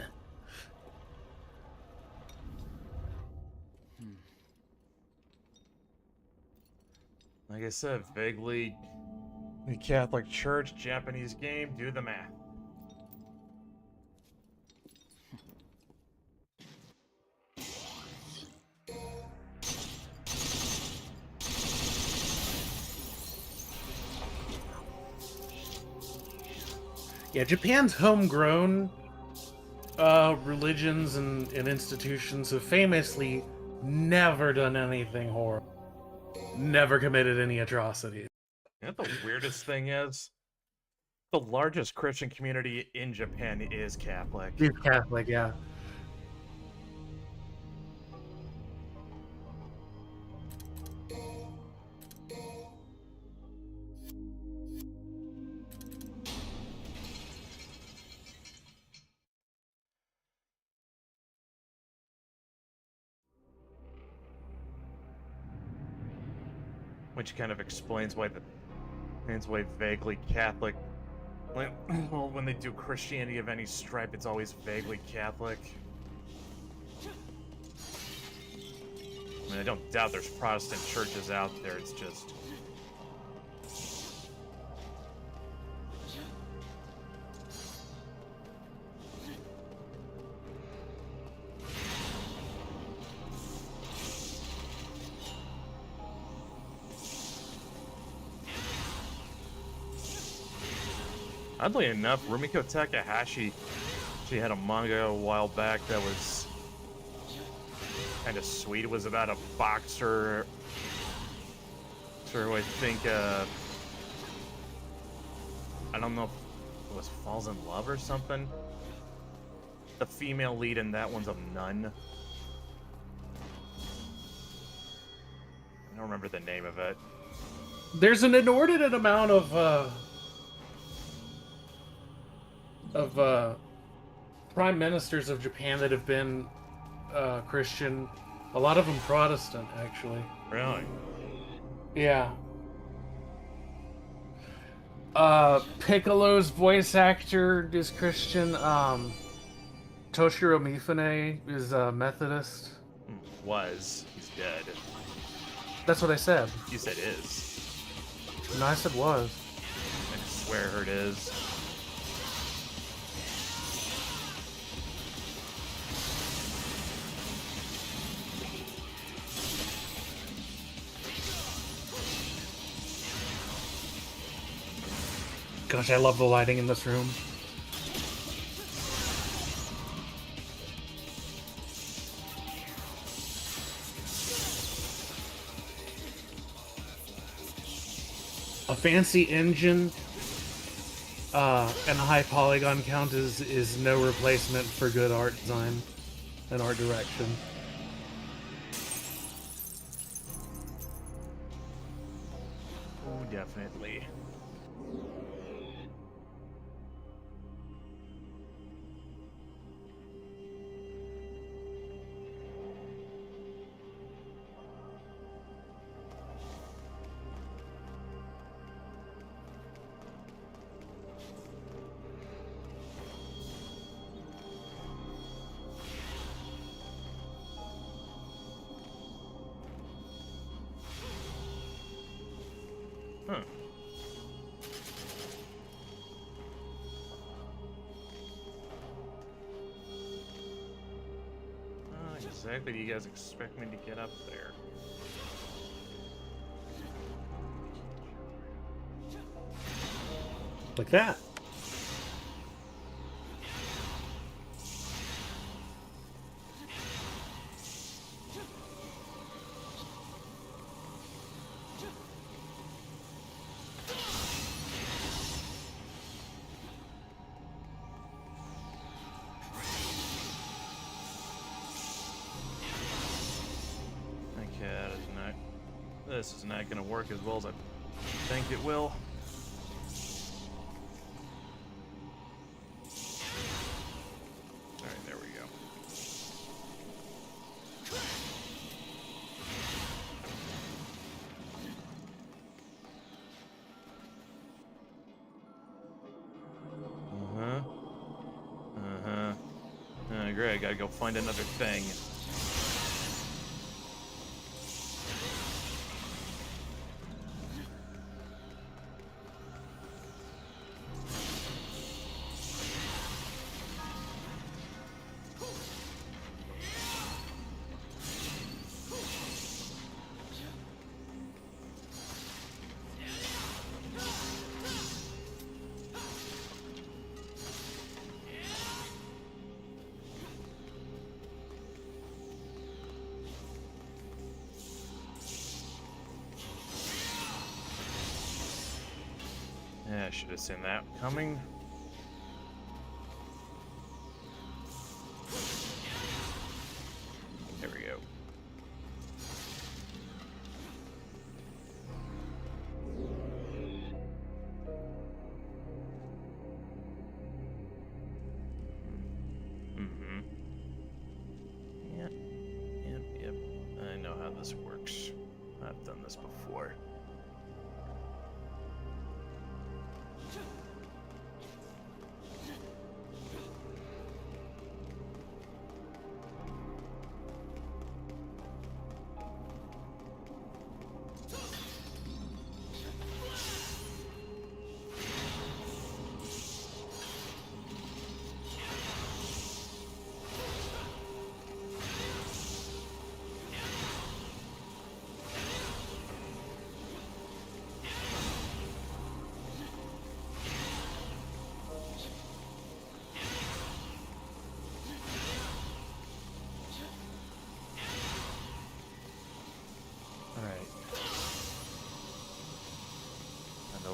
Like I said, vaguely the Catholic Church, Japanese game, do the math. Yeah, Japan's homegrown religions and institutions have famously never done anything horrible. Never committed any atrocities. You know what the weirdest thing is? The largest Christian community in Japan is Catholic. He's Catholic, yeah. Which kind of explains why vaguely Catholic. Well, when they do Christianity of any stripe, it's always vaguely Catholic. I mean, I don't doubt there's Protestant churches out there. It's just oddly enough, Rumiko Takahashi, she had a manga a while back that was kind of sweet. It was about a boxer who I think, I don't know if it was falls in love or something. The female lead in that one's a nun. I don't remember the name of it. There's an inordinate amount of prime ministers of Japan that have been Christian. A lot of them Protestant, actually. Really? Yeah. Piccolo's voice actor is Christian. Toshiro Mifune is a Methodist. Was. He's dead. That's what I said. You said is. No, I said was. I swear I heard is. Gosh, I love the lighting in this room. A fancy engine and a high polygon count is no replacement for good art design and art direction. Oh, definitely. Huh. How exactly do you guys expect me to get up there? Like that. This is not going to work as well as I think it will. Alright, there we go. Great, I gotta go find another thing. should have seen that coming. There we go. Mm-hmm. Yep. I know how this works. I've done this before.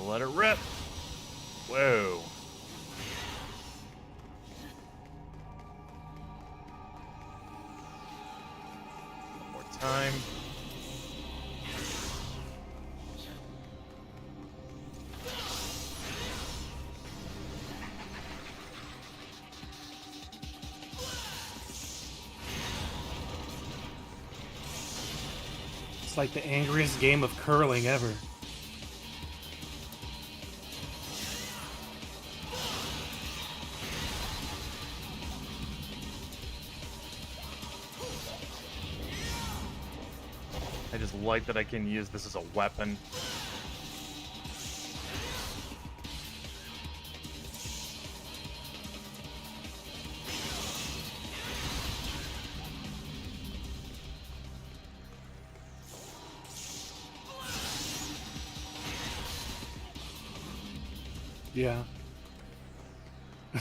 Let it rip. Whoa. One more time. It's like the angriest game of curling ever. I just like that I can use this as a weapon. Yeah. I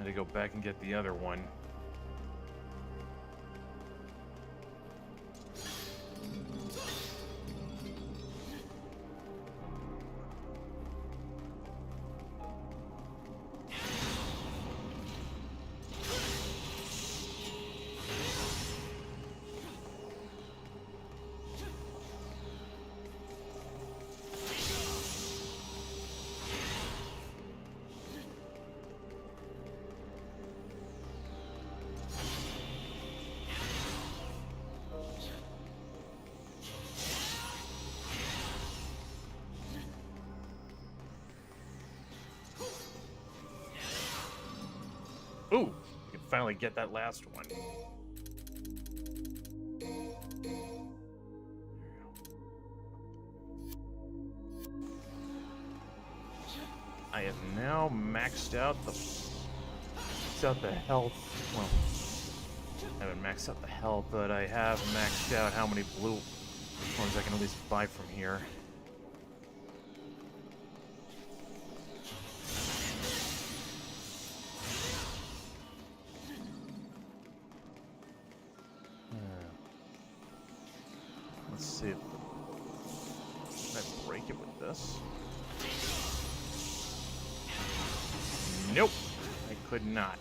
had to go back and get the other one. Ooh, we can finally get that last one. I have now maxed out the health. Well, I haven't maxed out the health, but I have maxed out how many blue ones I can at least buy from here. Let's see. Can I break it with this? Nope, I could not.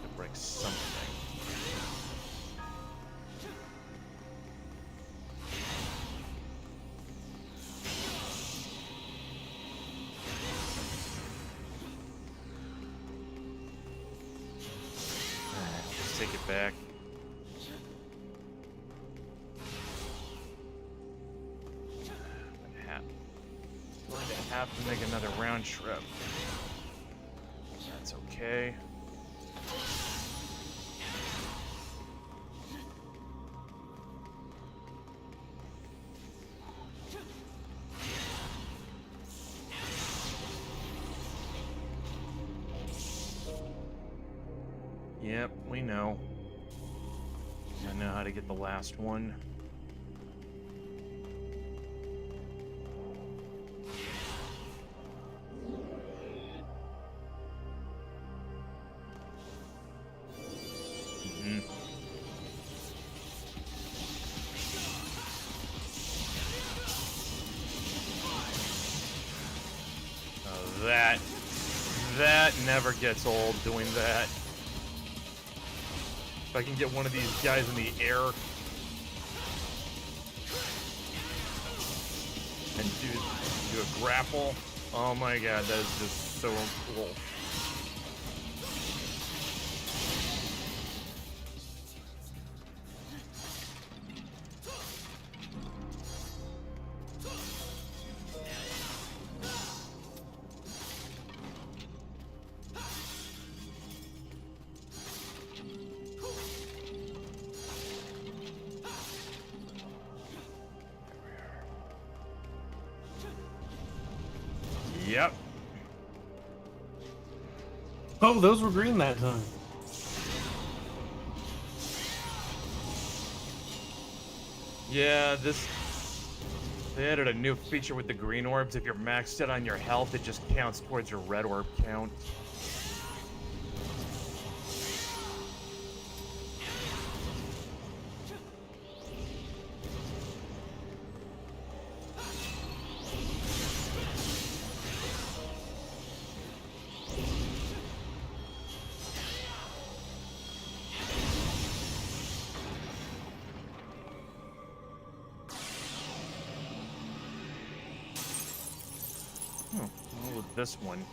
To break something. Let's take it back. Have to make another round trip. That's okay. Yep, we know. I know how to get the last one. That never gets old, doing that. If I can get one of these guys in the air and do a grapple, oh my god, that is just so cool. Yep. Oh, those were green that time. Yeah, they added a new feature with the green orbs. If you're maxed out on your health, it just counts towards your red orb count. With this one.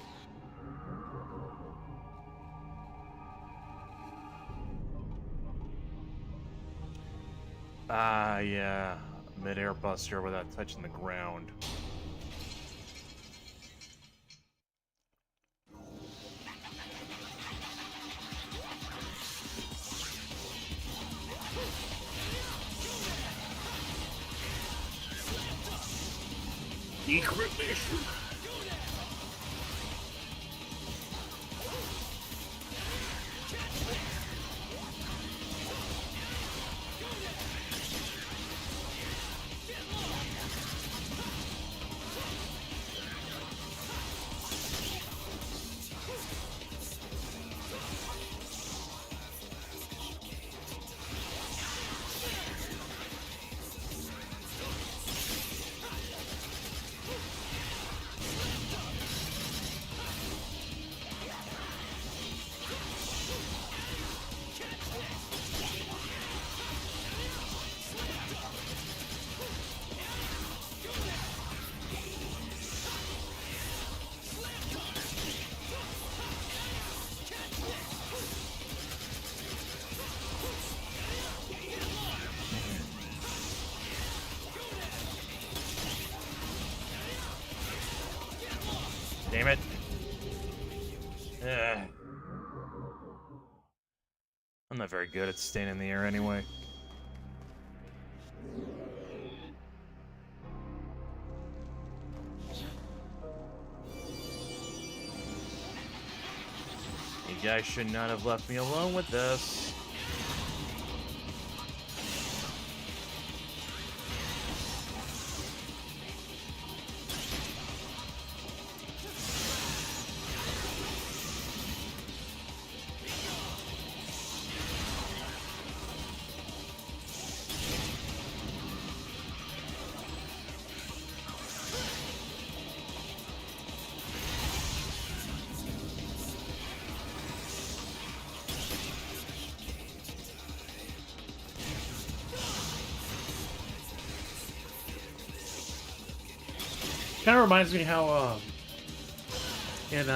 Ah, yeah. Mid-air buster without touching the ground. Decryption. Damn it. Ugh. I'm not very good at staying in the air anyway. You guys should not have left me alone with this. Kind of reminds me how in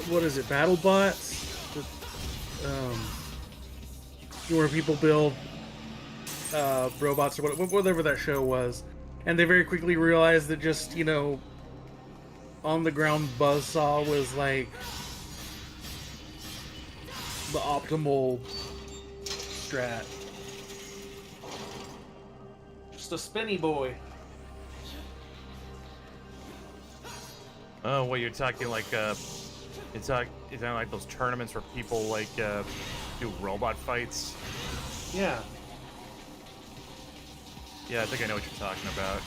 what is it? BattleBots? Where people build robots or whatever that show was, and they very quickly realized that just, you know, on the ground buzzsaw was like the optimal strat. Just a spinny boy. Oh, what you're talking like it's not like those tournaments where people like do robot fights. Yeah. Yeah, I think I know what you're talking about.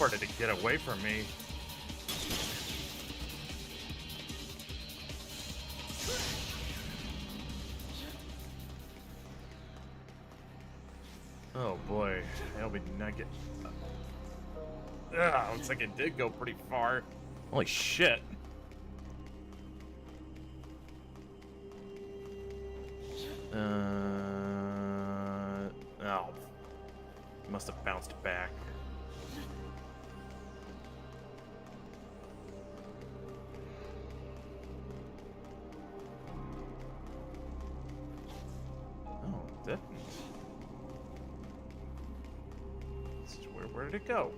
Started to get away from me. Oh boy, I hope we did not get. Looks like it did go pretty far. Holy shit. Oh. Must have bounced back. Oh, it didn't. Where did it go?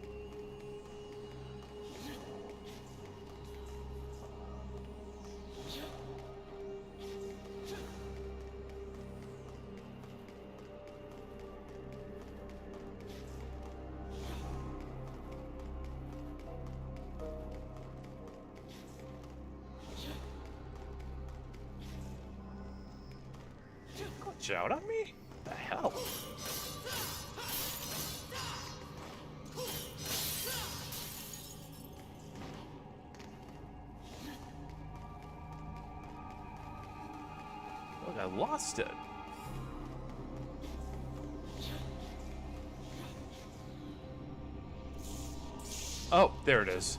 Glitch out on me? What the hell? Look, I lost it. Oh, there it is.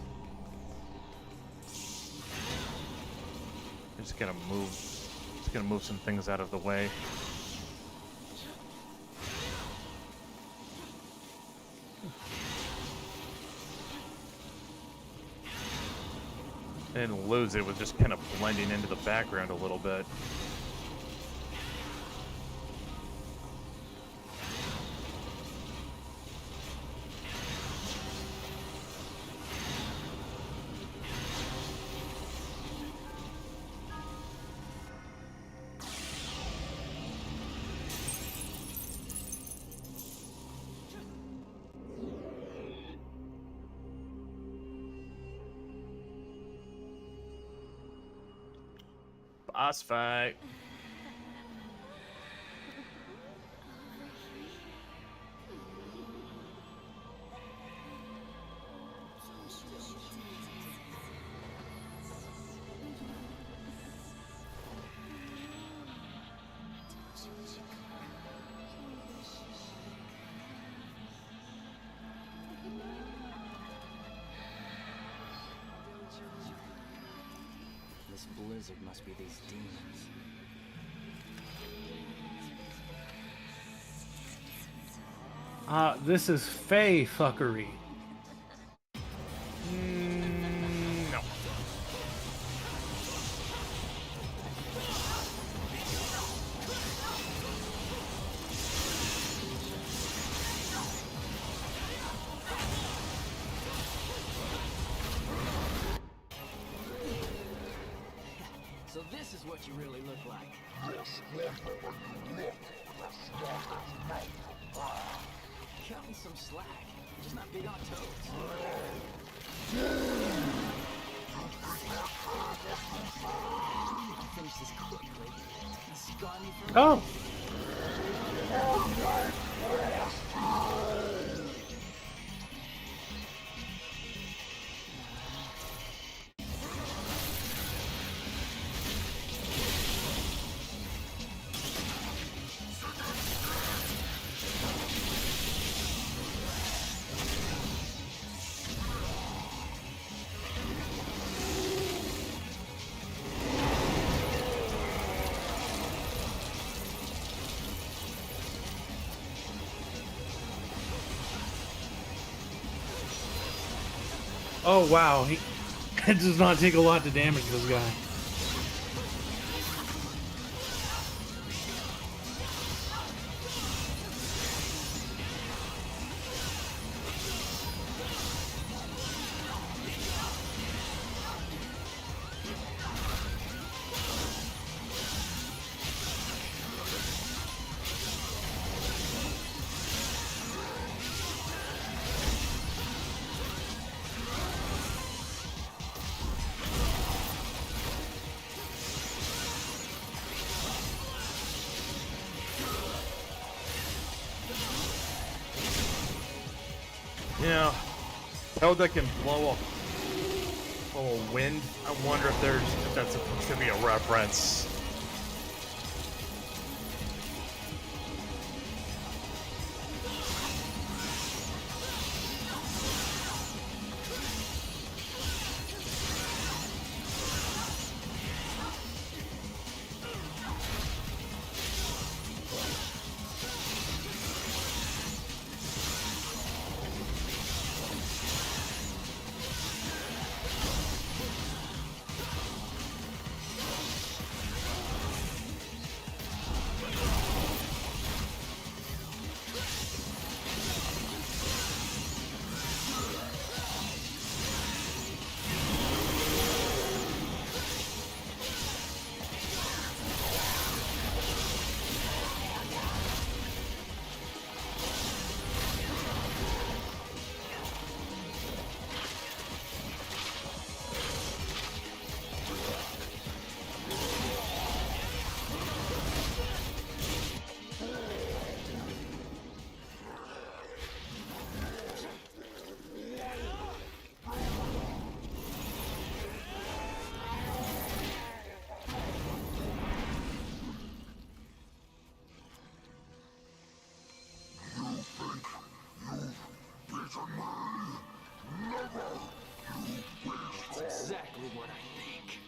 I'm just gonna move some things out of the way. And lose it with just kind of blending into the background a little bit. Boss fight. This blizzard must be these demons. This is Fey fuckery. No. So this is what you really look like. Cut me some slack. Just not big on toes. I'll finish this quickly. Scar me for Oh! Oh wow, it does not take a lot to damage this guy. Yeah. Hilda can blow a wind. I wonder if that's supposed to be a reference. That's exactly what I think.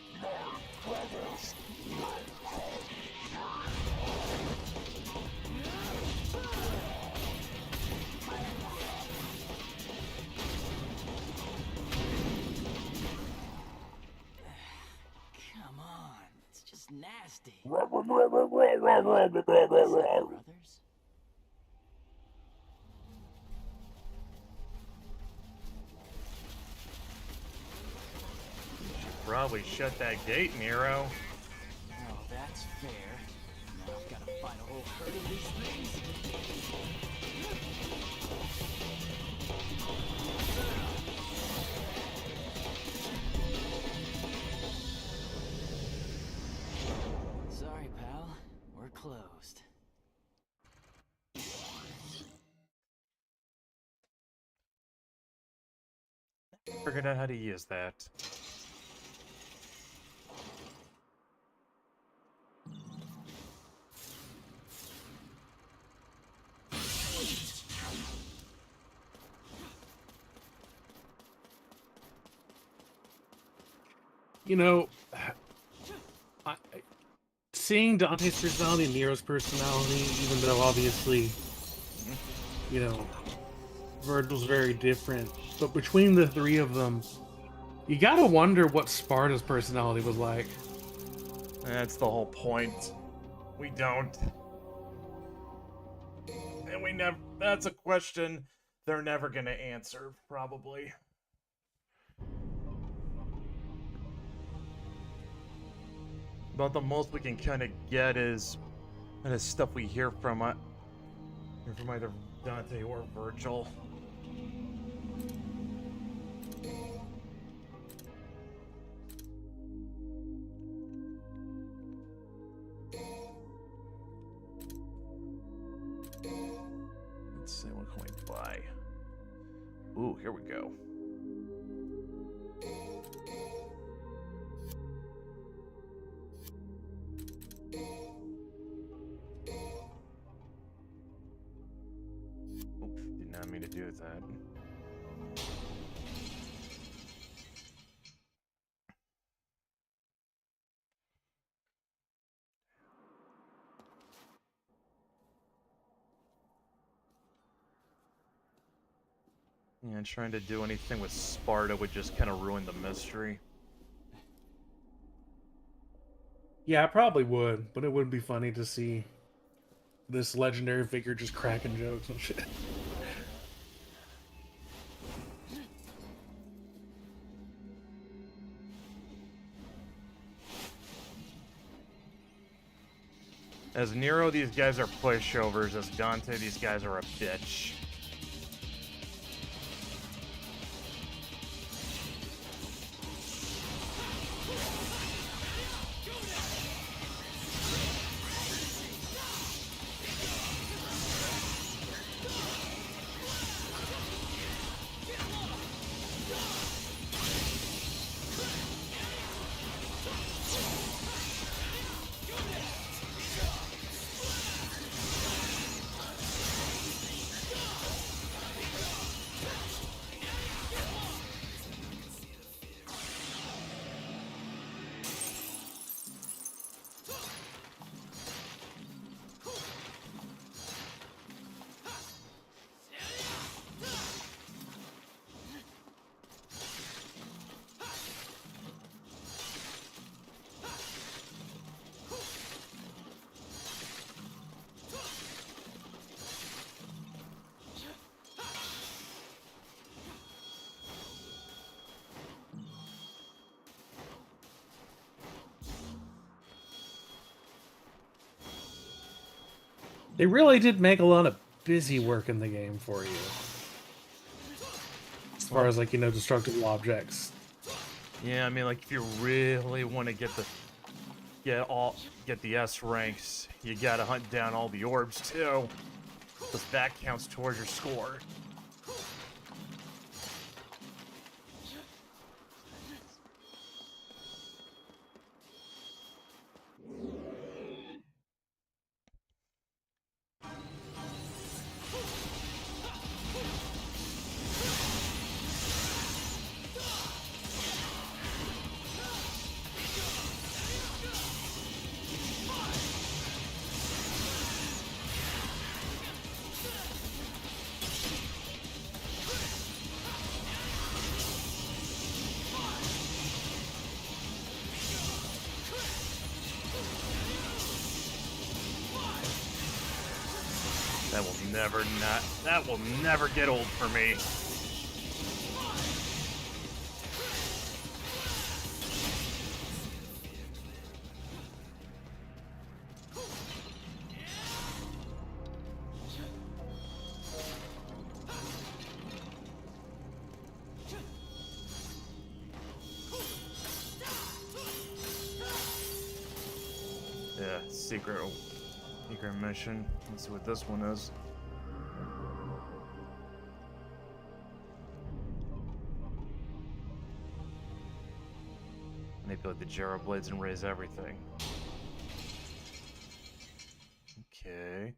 Come on, it's just nasty. Brothers? Probably shut that gate, Nero. Oh, that's fair. Now I've got to fight a whole herd of these things. Sorry, pal. We're closed. Figured out how to use that. You know, seeing Dante's personality and Nero's personality, even though obviously, you know, Virgil's very different, but between the three of them, you gotta wonder what Sparta's personality was like. That's the whole point. We don't. And we never. That's a question they're never gonna answer, probably. About the most we can kind of get is stuff we hear from either Dante or Virgil. Let's see, what can we buy? Ooh, here we go. Oops, did not mean to do that. Yeah, trying to do anything with Sparta would just kind of ruin the mystery. Yeah, I probably would, but it would be funny to see this legendary figure just cracking jokes and shit. As Nero, these guys are pushovers. As Dante, these guys are a bitch. They really did make a lot of busy work in the game for you. As far as, like, you know, destructible objects. Yeah, I mean, like, if you really want to get the S ranks, you gotta hunt down all the orbs too, because that counts towards your score. That will never get old for me. Yeah, secret mission. Let's see what this one is. Manipulate the Gyro Blades and raise everything. Okay.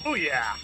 Oh yeah!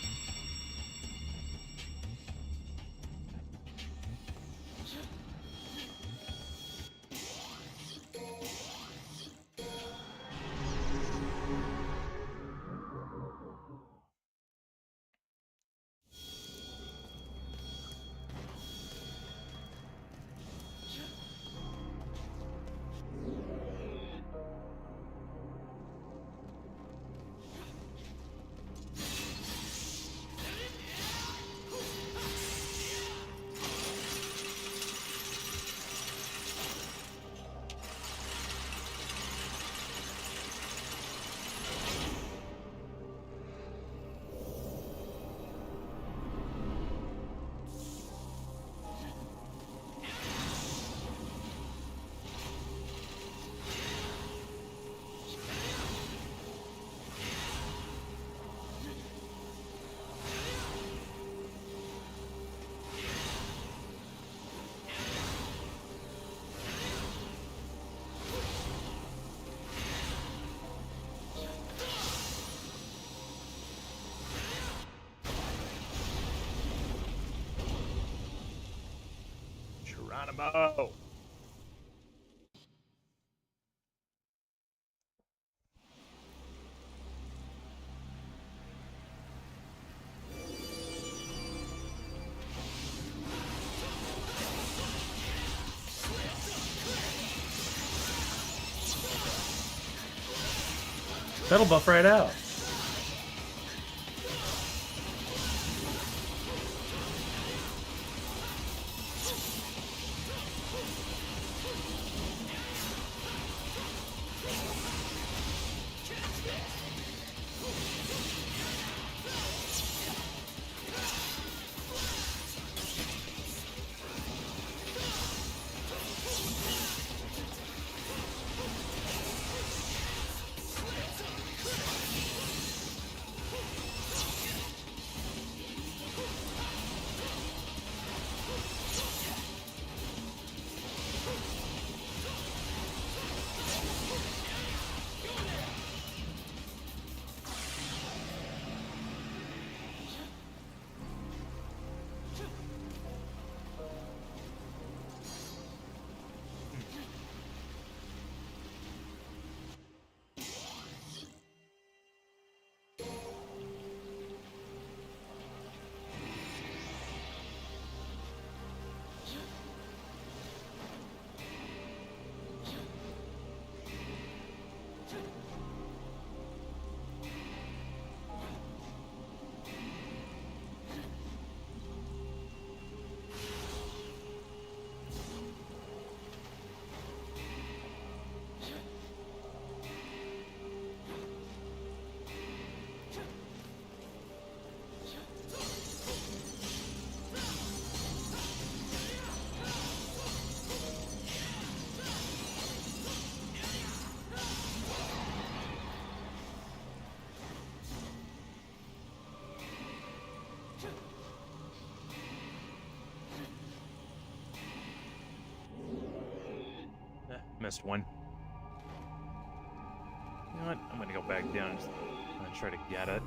Geronimo! That'll buff right out. Missed one. You know what? I'm gonna go back down and try to get it.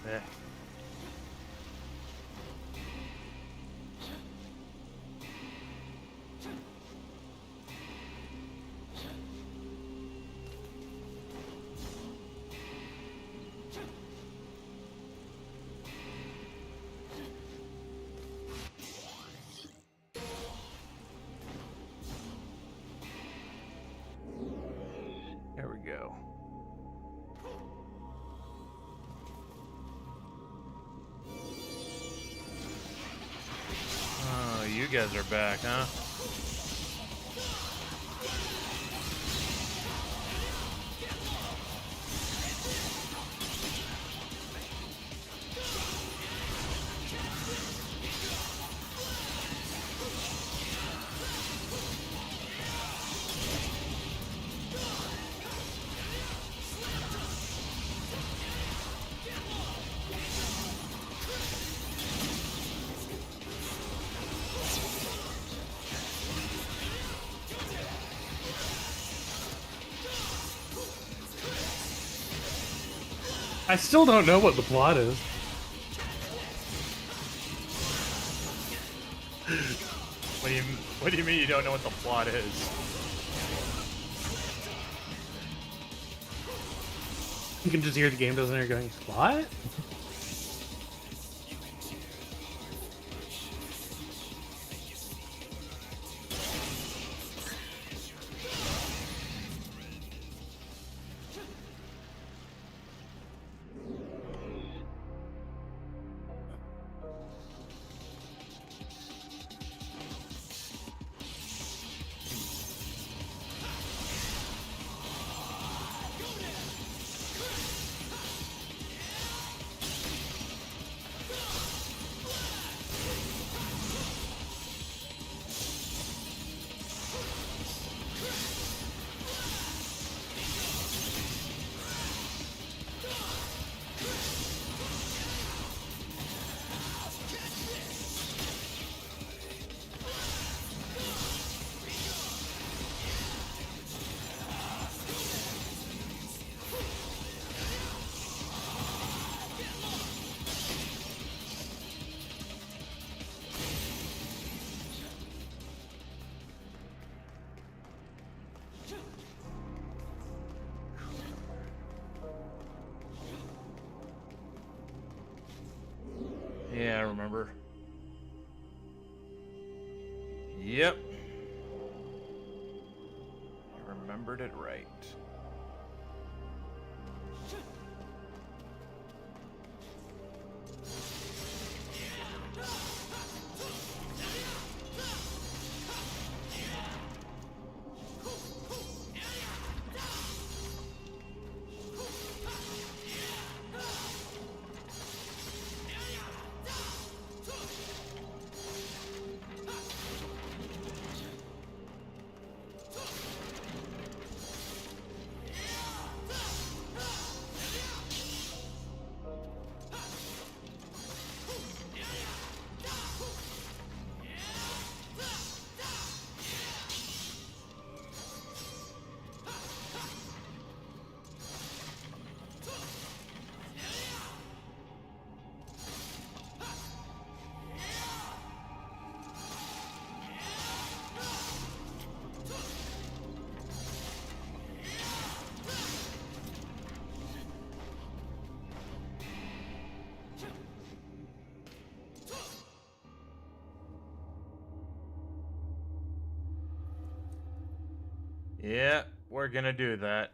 Eh. There we go. Oh, you guys are back, huh? I still don't know what the plot is. What do you mean you don't know what the plot is? You can just hear the game designer going, what? Yeah, I remember. Yep. I remembered it right. Yeah, we're gonna do that.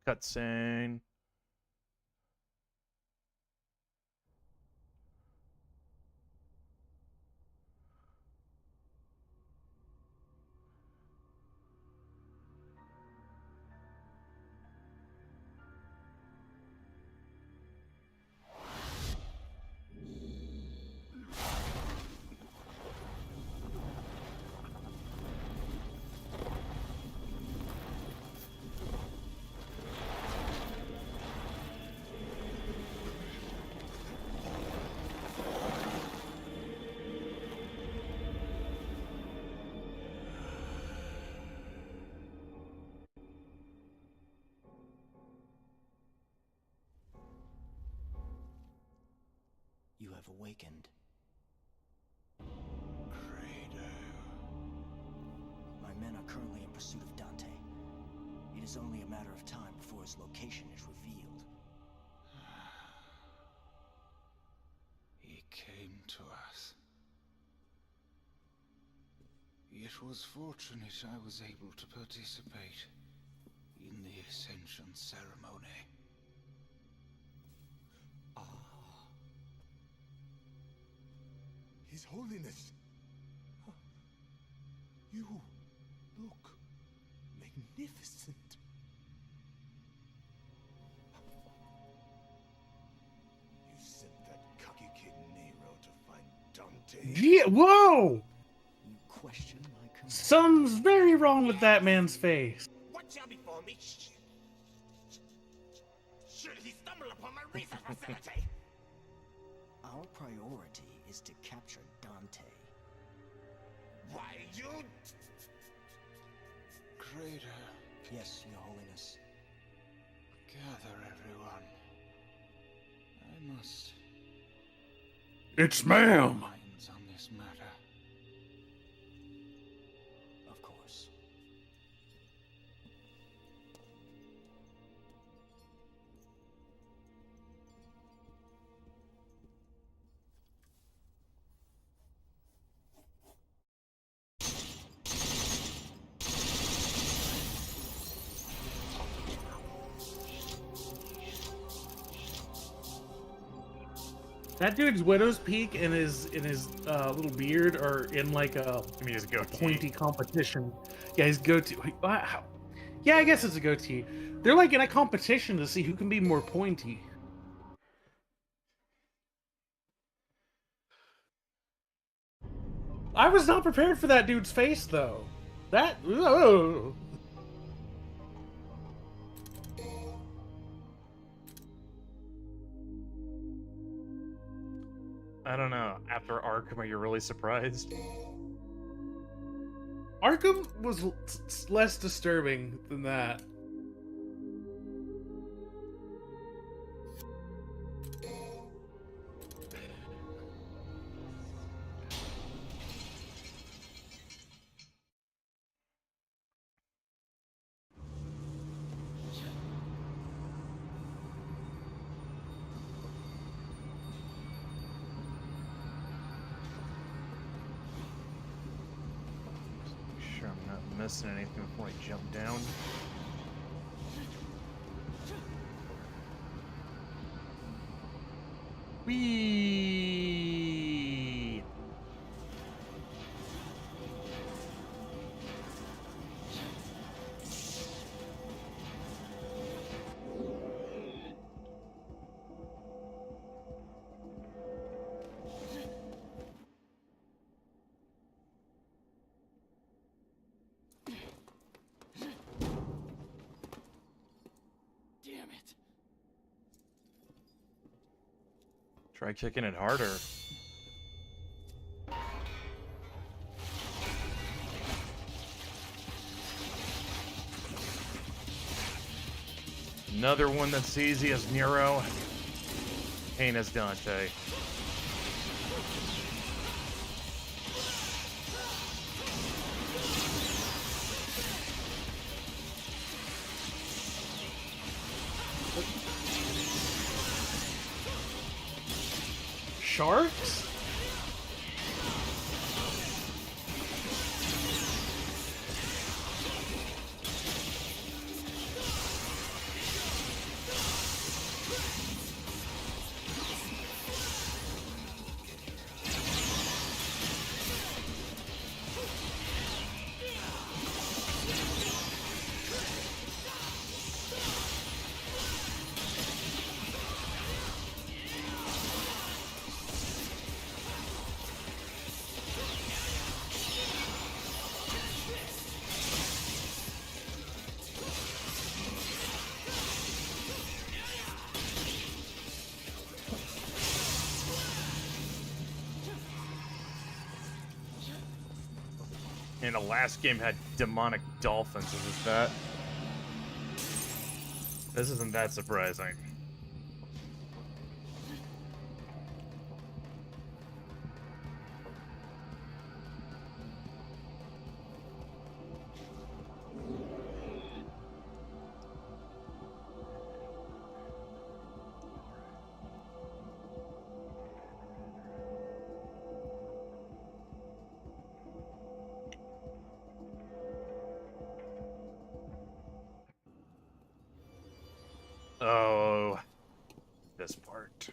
Cutscene. You have awakened. Credo. My men are currently in pursuit of Dante. It is only a matter of time before his location is revealed. He came to us. It was fortunate I was able to participate in the Ascension ceremony. His Holiness! You look magnificent. You sent that cocky kid Nero to find Dante? Yeah, whoa! You question my command. Something's very wrong with that man's face. Watch out before me! Should he stumble upon my research facility? Our priority is to capture Dante. Why, you... Credo, Yes, Your Holiness. gather everyone. I must It's ma'am. minds on this matter. Of course. That dude's widow's peak and his little beard are in like a I mean, his goatee. pointy competition. Yeah, his goatee. Yeah, I guess it's a goatee. They're like in a competition to see who can be more pointy. I was not prepared for that dude's face, though. That. Oh. I don't know. After Arkham, are you really surprised? Arkham was less disturbing than that. Sure, I'm not missing anything before I jump down. Whee! Damn it. Try kicking it harder. Another one that's easy as Nero. Pain as Dante. Sharks? And the last game had demonic dolphins. Is that? This isn't that surprising. Oh, this part.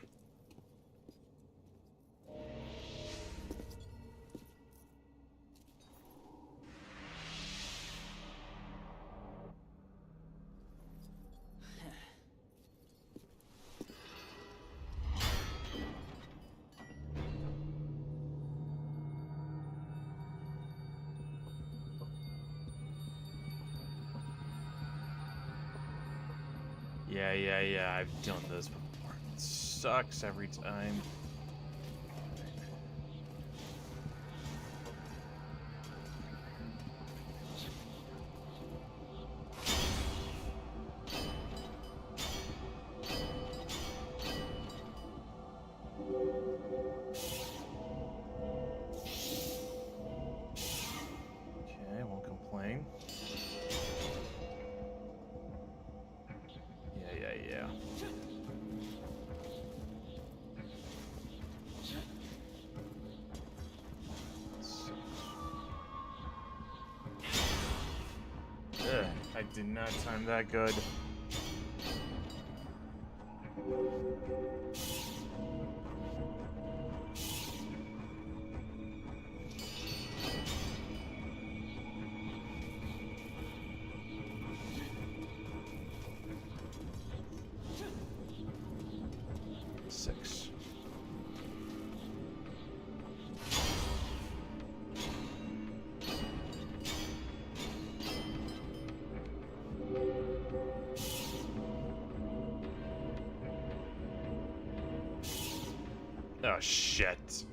Yeah, I've done this before. It sucks every time. Okay, I won't complain. Yeah. Ugh, I did not time that good. Oh, shit.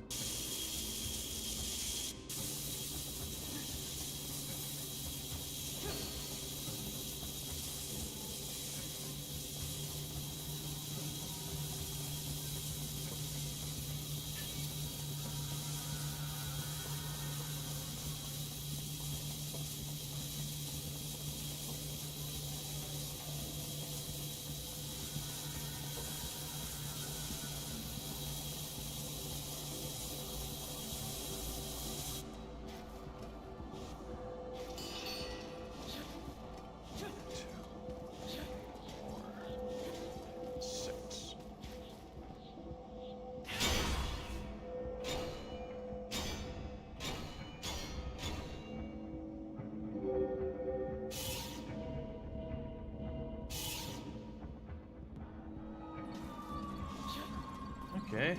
Okay.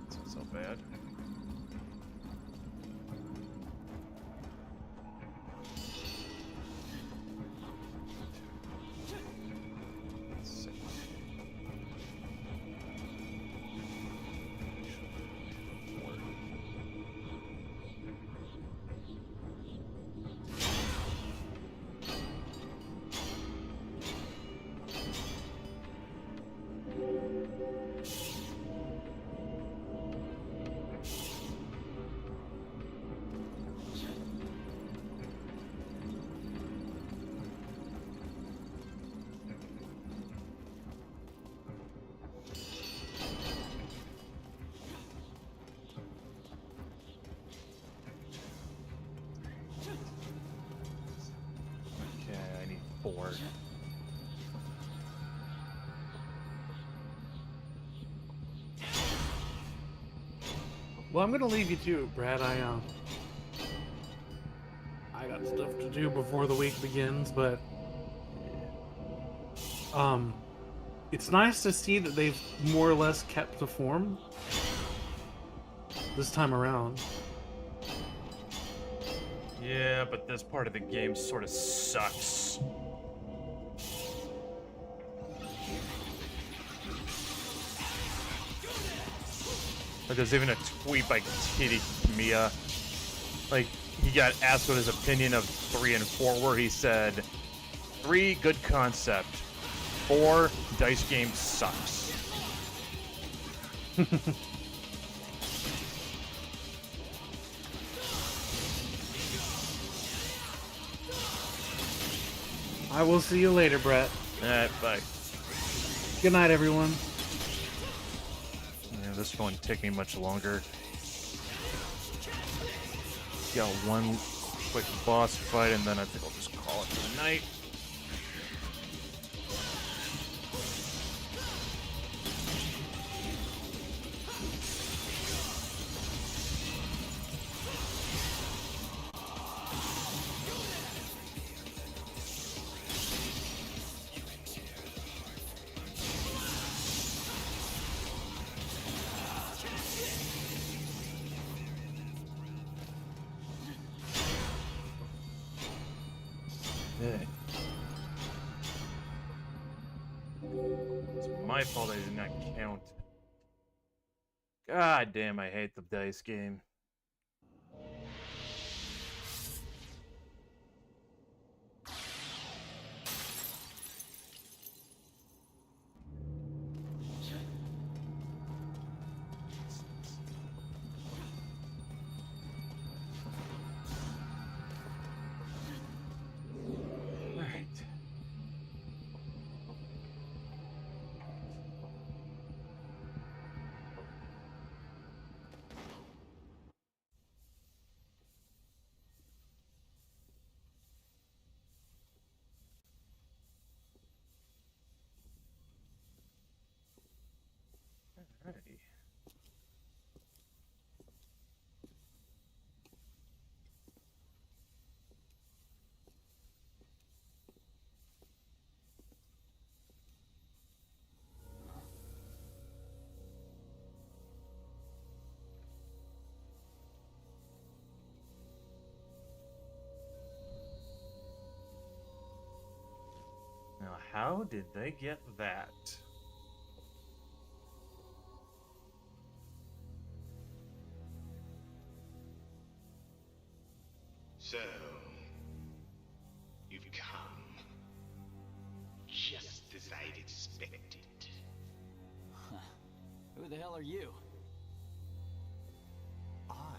That's not so bad. Okay, I need 4. Well, I'm gonna leave you to it, Brad. I got stuff to do before the week begins, but it's nice to see that they've more or less kept the form this time around. Yeah, but this part of the game sort of sucks. Like, there's even a tweet by Kitty Mia. Like, he got asked what his opinion of 3 and 4 were. He said, 3, good concept. 4, dice game sucks. I will see you later, Brett. Alright, bye. Good night, everyone. Yeah, this one taking much longer. Got one quick boss fight, and then I think I'll just call it for the night. It's my fault I did not count. God damn, I hate the dice game. Alright. Alrighty. Now, how did they get that? So, you've come. Just as I'd expected. Huh. Who the hell are you? I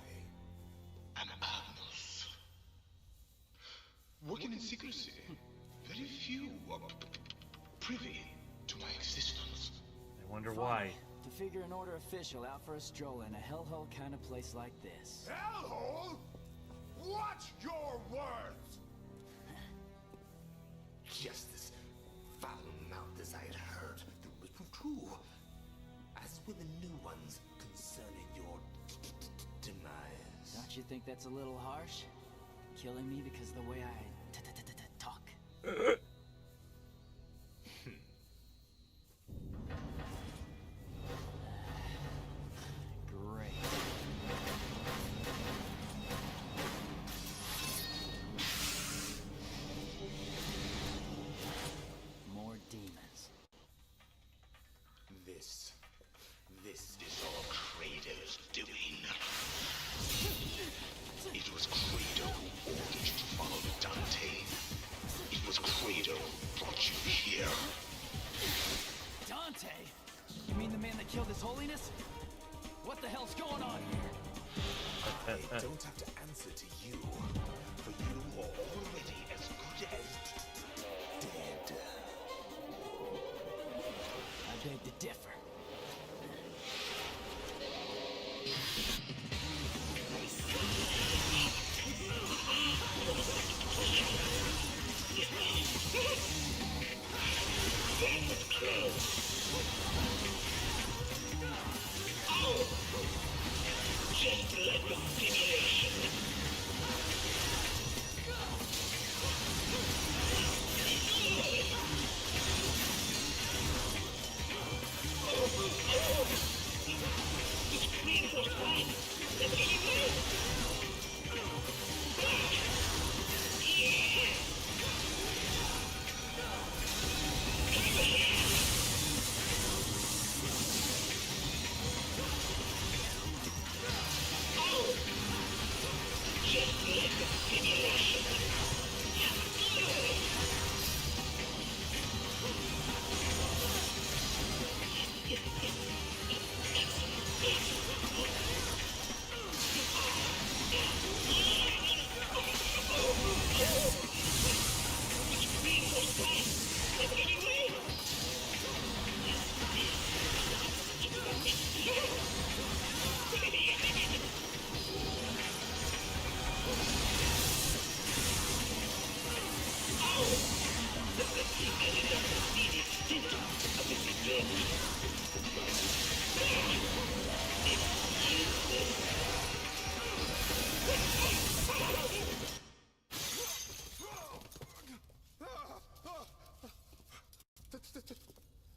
am Magnus. Working in secrecy. Very few are privy to my existence. I wonder why. To figure an order official out for a stroll in a hellhole kind of place like this. Hellhole? Watch your words! Just as foul-mouthed as I had heard, the rumors prove true. As were the new ones concerning your demise. Don't you think that's a little harsh? Killing me because of the way I talk? Great. More demons. This is all Kratos' doing. It was Kratos who ordered you to follow Dante. It was Kratos who brought you here. Dante? You mean the man that killed His Holiness? What the hell's going on here? I don't have to answer to you, for you are already as good as dead. I beg to differ.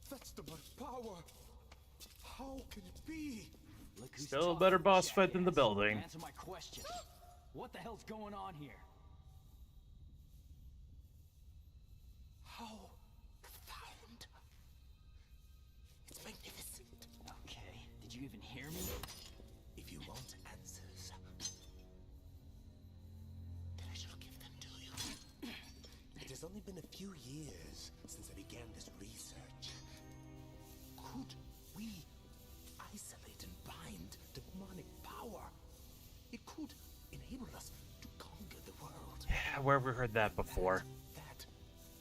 That's the much power. How can it be? Look who's Still a talking, better boss fight than the jackass. building. Answer my question. What the hell's going on here? How profound. It's magnificent. Okay, did you even hear me? If you want answers, then I shall give them to you. It has only been a few years since I began this research. Could we isolate and bind demonic power? It could enable us to conquer the world. Yeah, where have we heard that before? That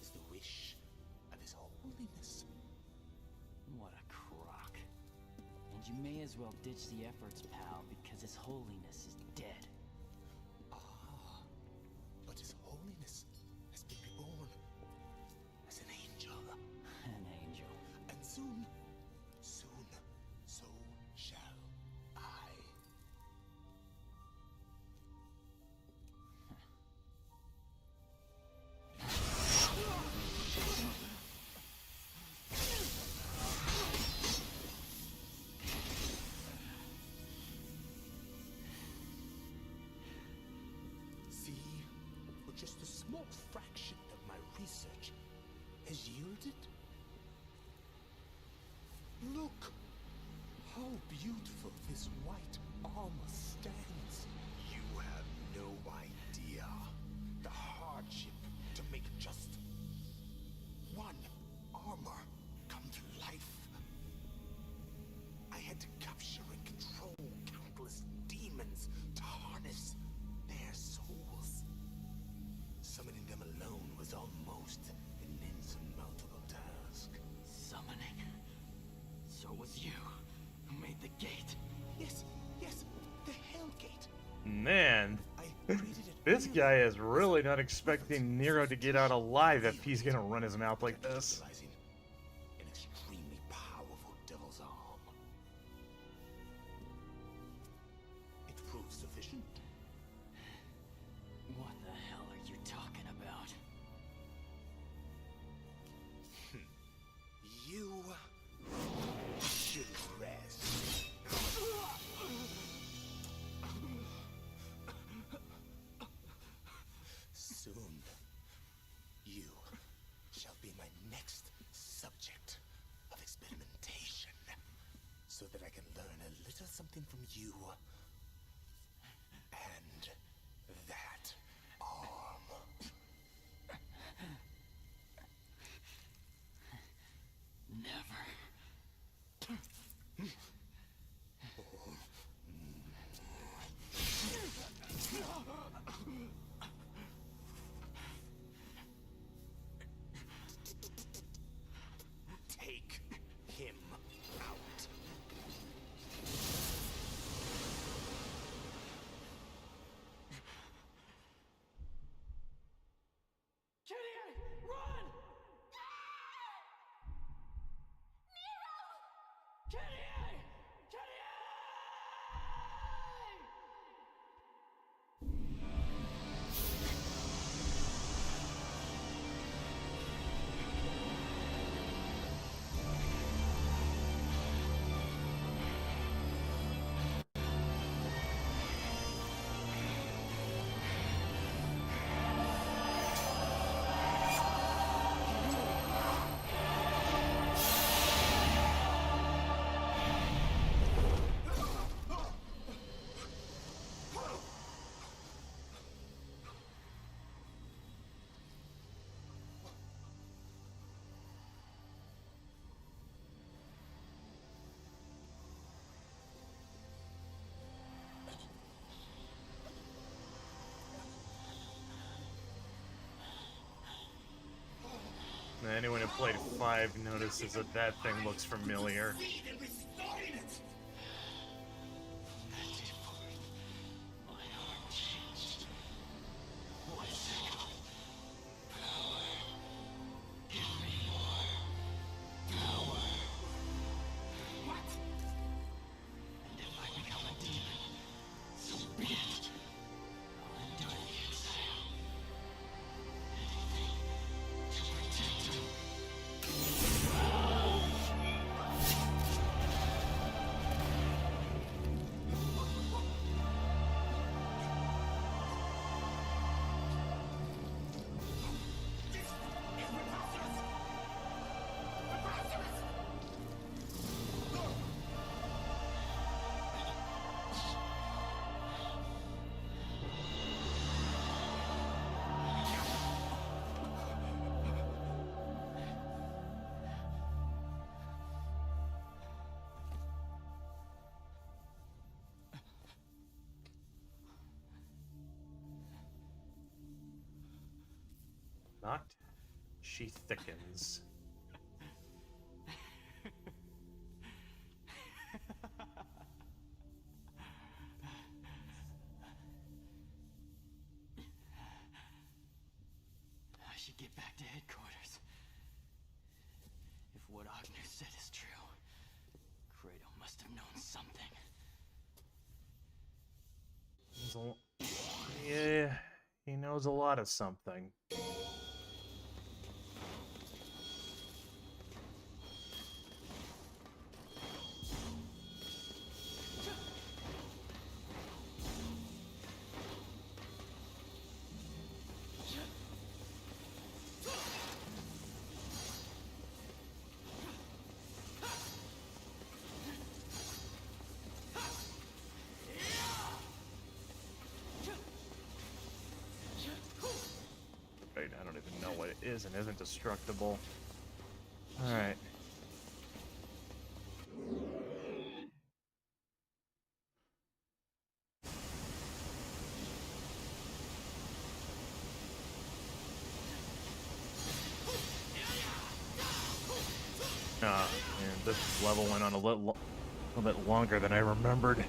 is the wish of His Holiness. What a crock. And you may as well ditch the efforts, pal, because His Holiness is dead. Ah, but His Holiness has been reborn as an angel. An angel. And soon, so shall I. See, what just a small fraction of my research has yielded. Look how beautiful this white armor stands. You have no idea. This guy is really not expecting Nero to get out alive if he's gonna run his mouth like this. Utilizing an extremely powerful devil's arm. It proves sufficient. What the hell are you talking about? You should rest. Soon, you shall be my next subject of experimentation, so that I can learn a little something from you and that arm. Never. Take him out. Kitty, run! Kitty! Kitty! Anyone who played 5 notices that that thing looks familiar. Not. She thickens. I should get back to headquarters. If what Agner said is true, Kratos must have known something. Yeah, he knows a lot of something. Right, I don't even know what it is and isn't destructible. Alright. Ah, man, this level went on a little bit longer than I remembered.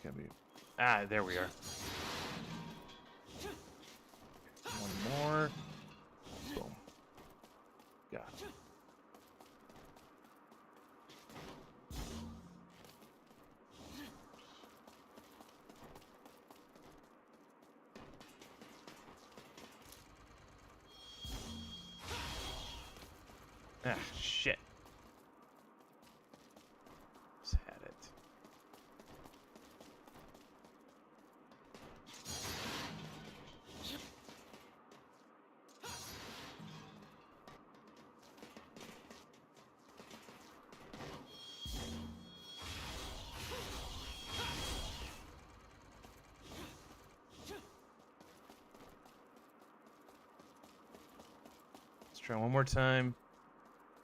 gotta be... Ah, there we are. One more. Boom. Got it. Ah, shit. Just had it. Let's try one more time.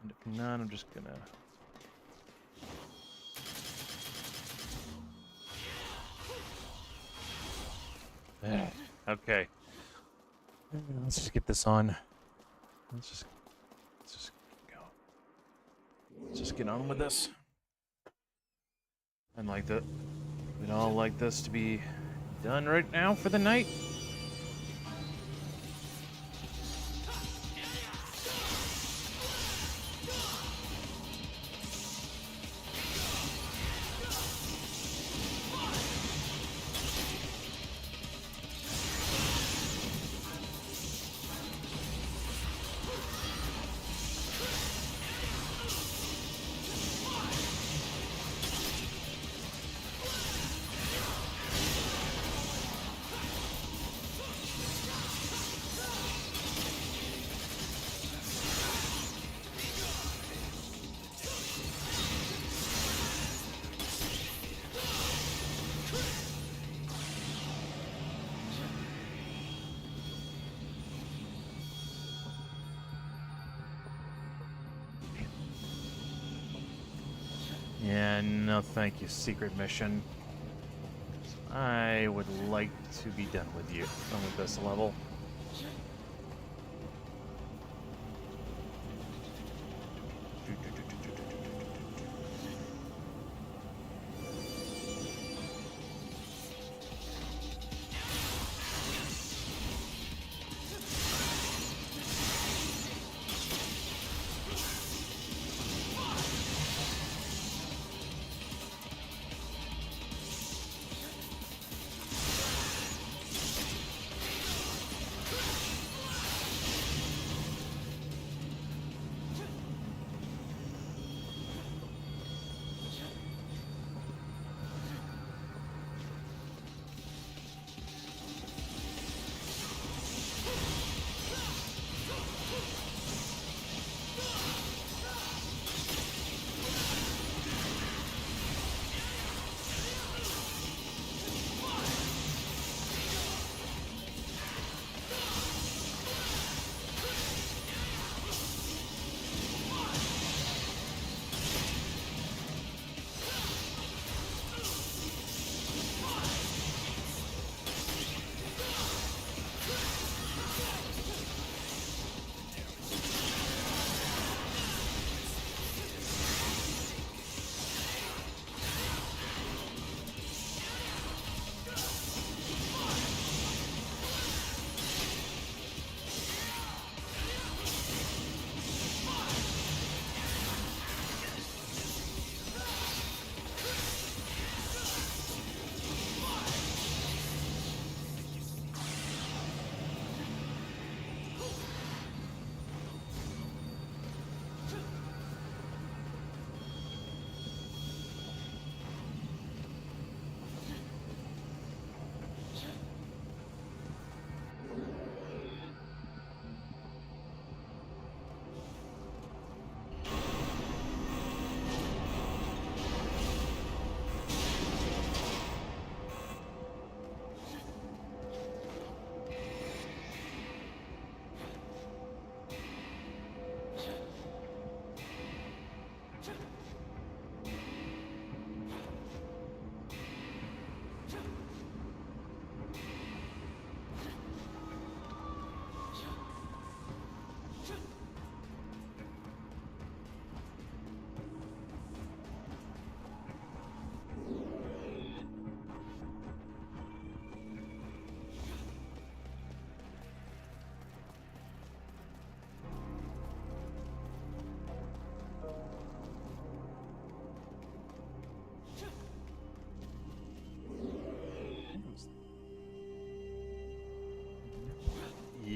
And if not, I'm just gonna... Okay. Let's just get this on. Let's just go. Let's just get on with this. I'd like that. We'd all like this to be done right now for the night. Yeah, no thank you, secret mission. I would like to be done with you on this level.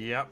Yep.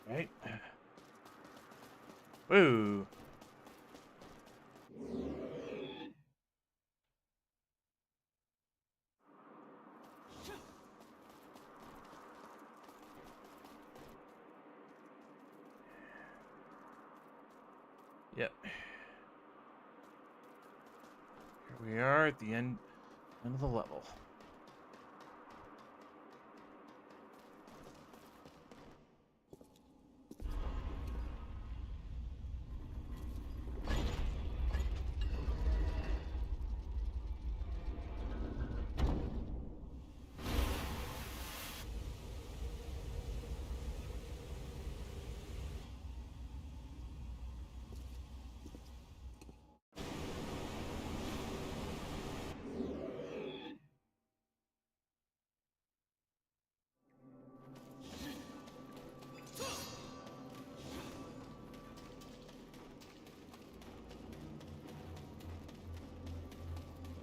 Right. Woo. Yep. Here we are at the end of the level.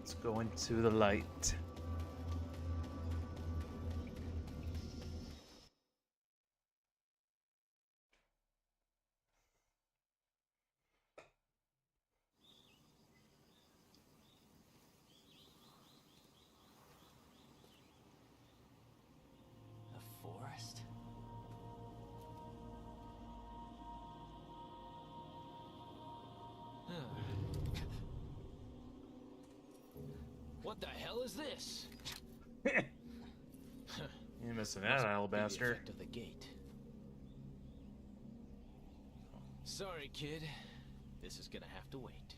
Let's go into the light. A forest? What the hell is this? You're missing Must out, be the Alabaster. effect of the gate. Sorry, kid. This is gonna have to wait.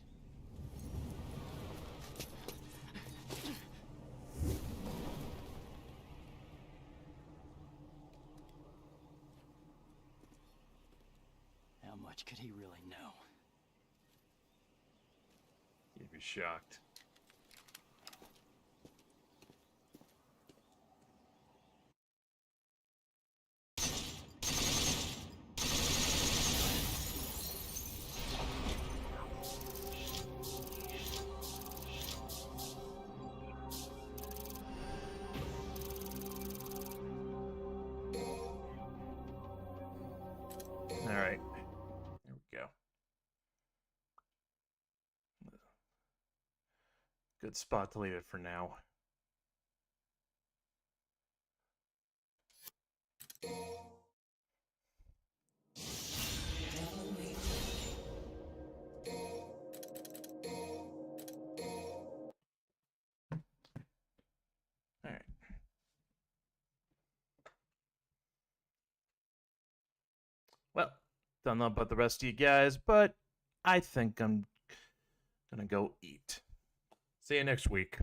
How much could he really know? You'd be shocked. All right. Here we go. Good spot to leave it for now. All right. Well, don't know about the rest of you guys, but I think I'm gonna go eat. See you next week.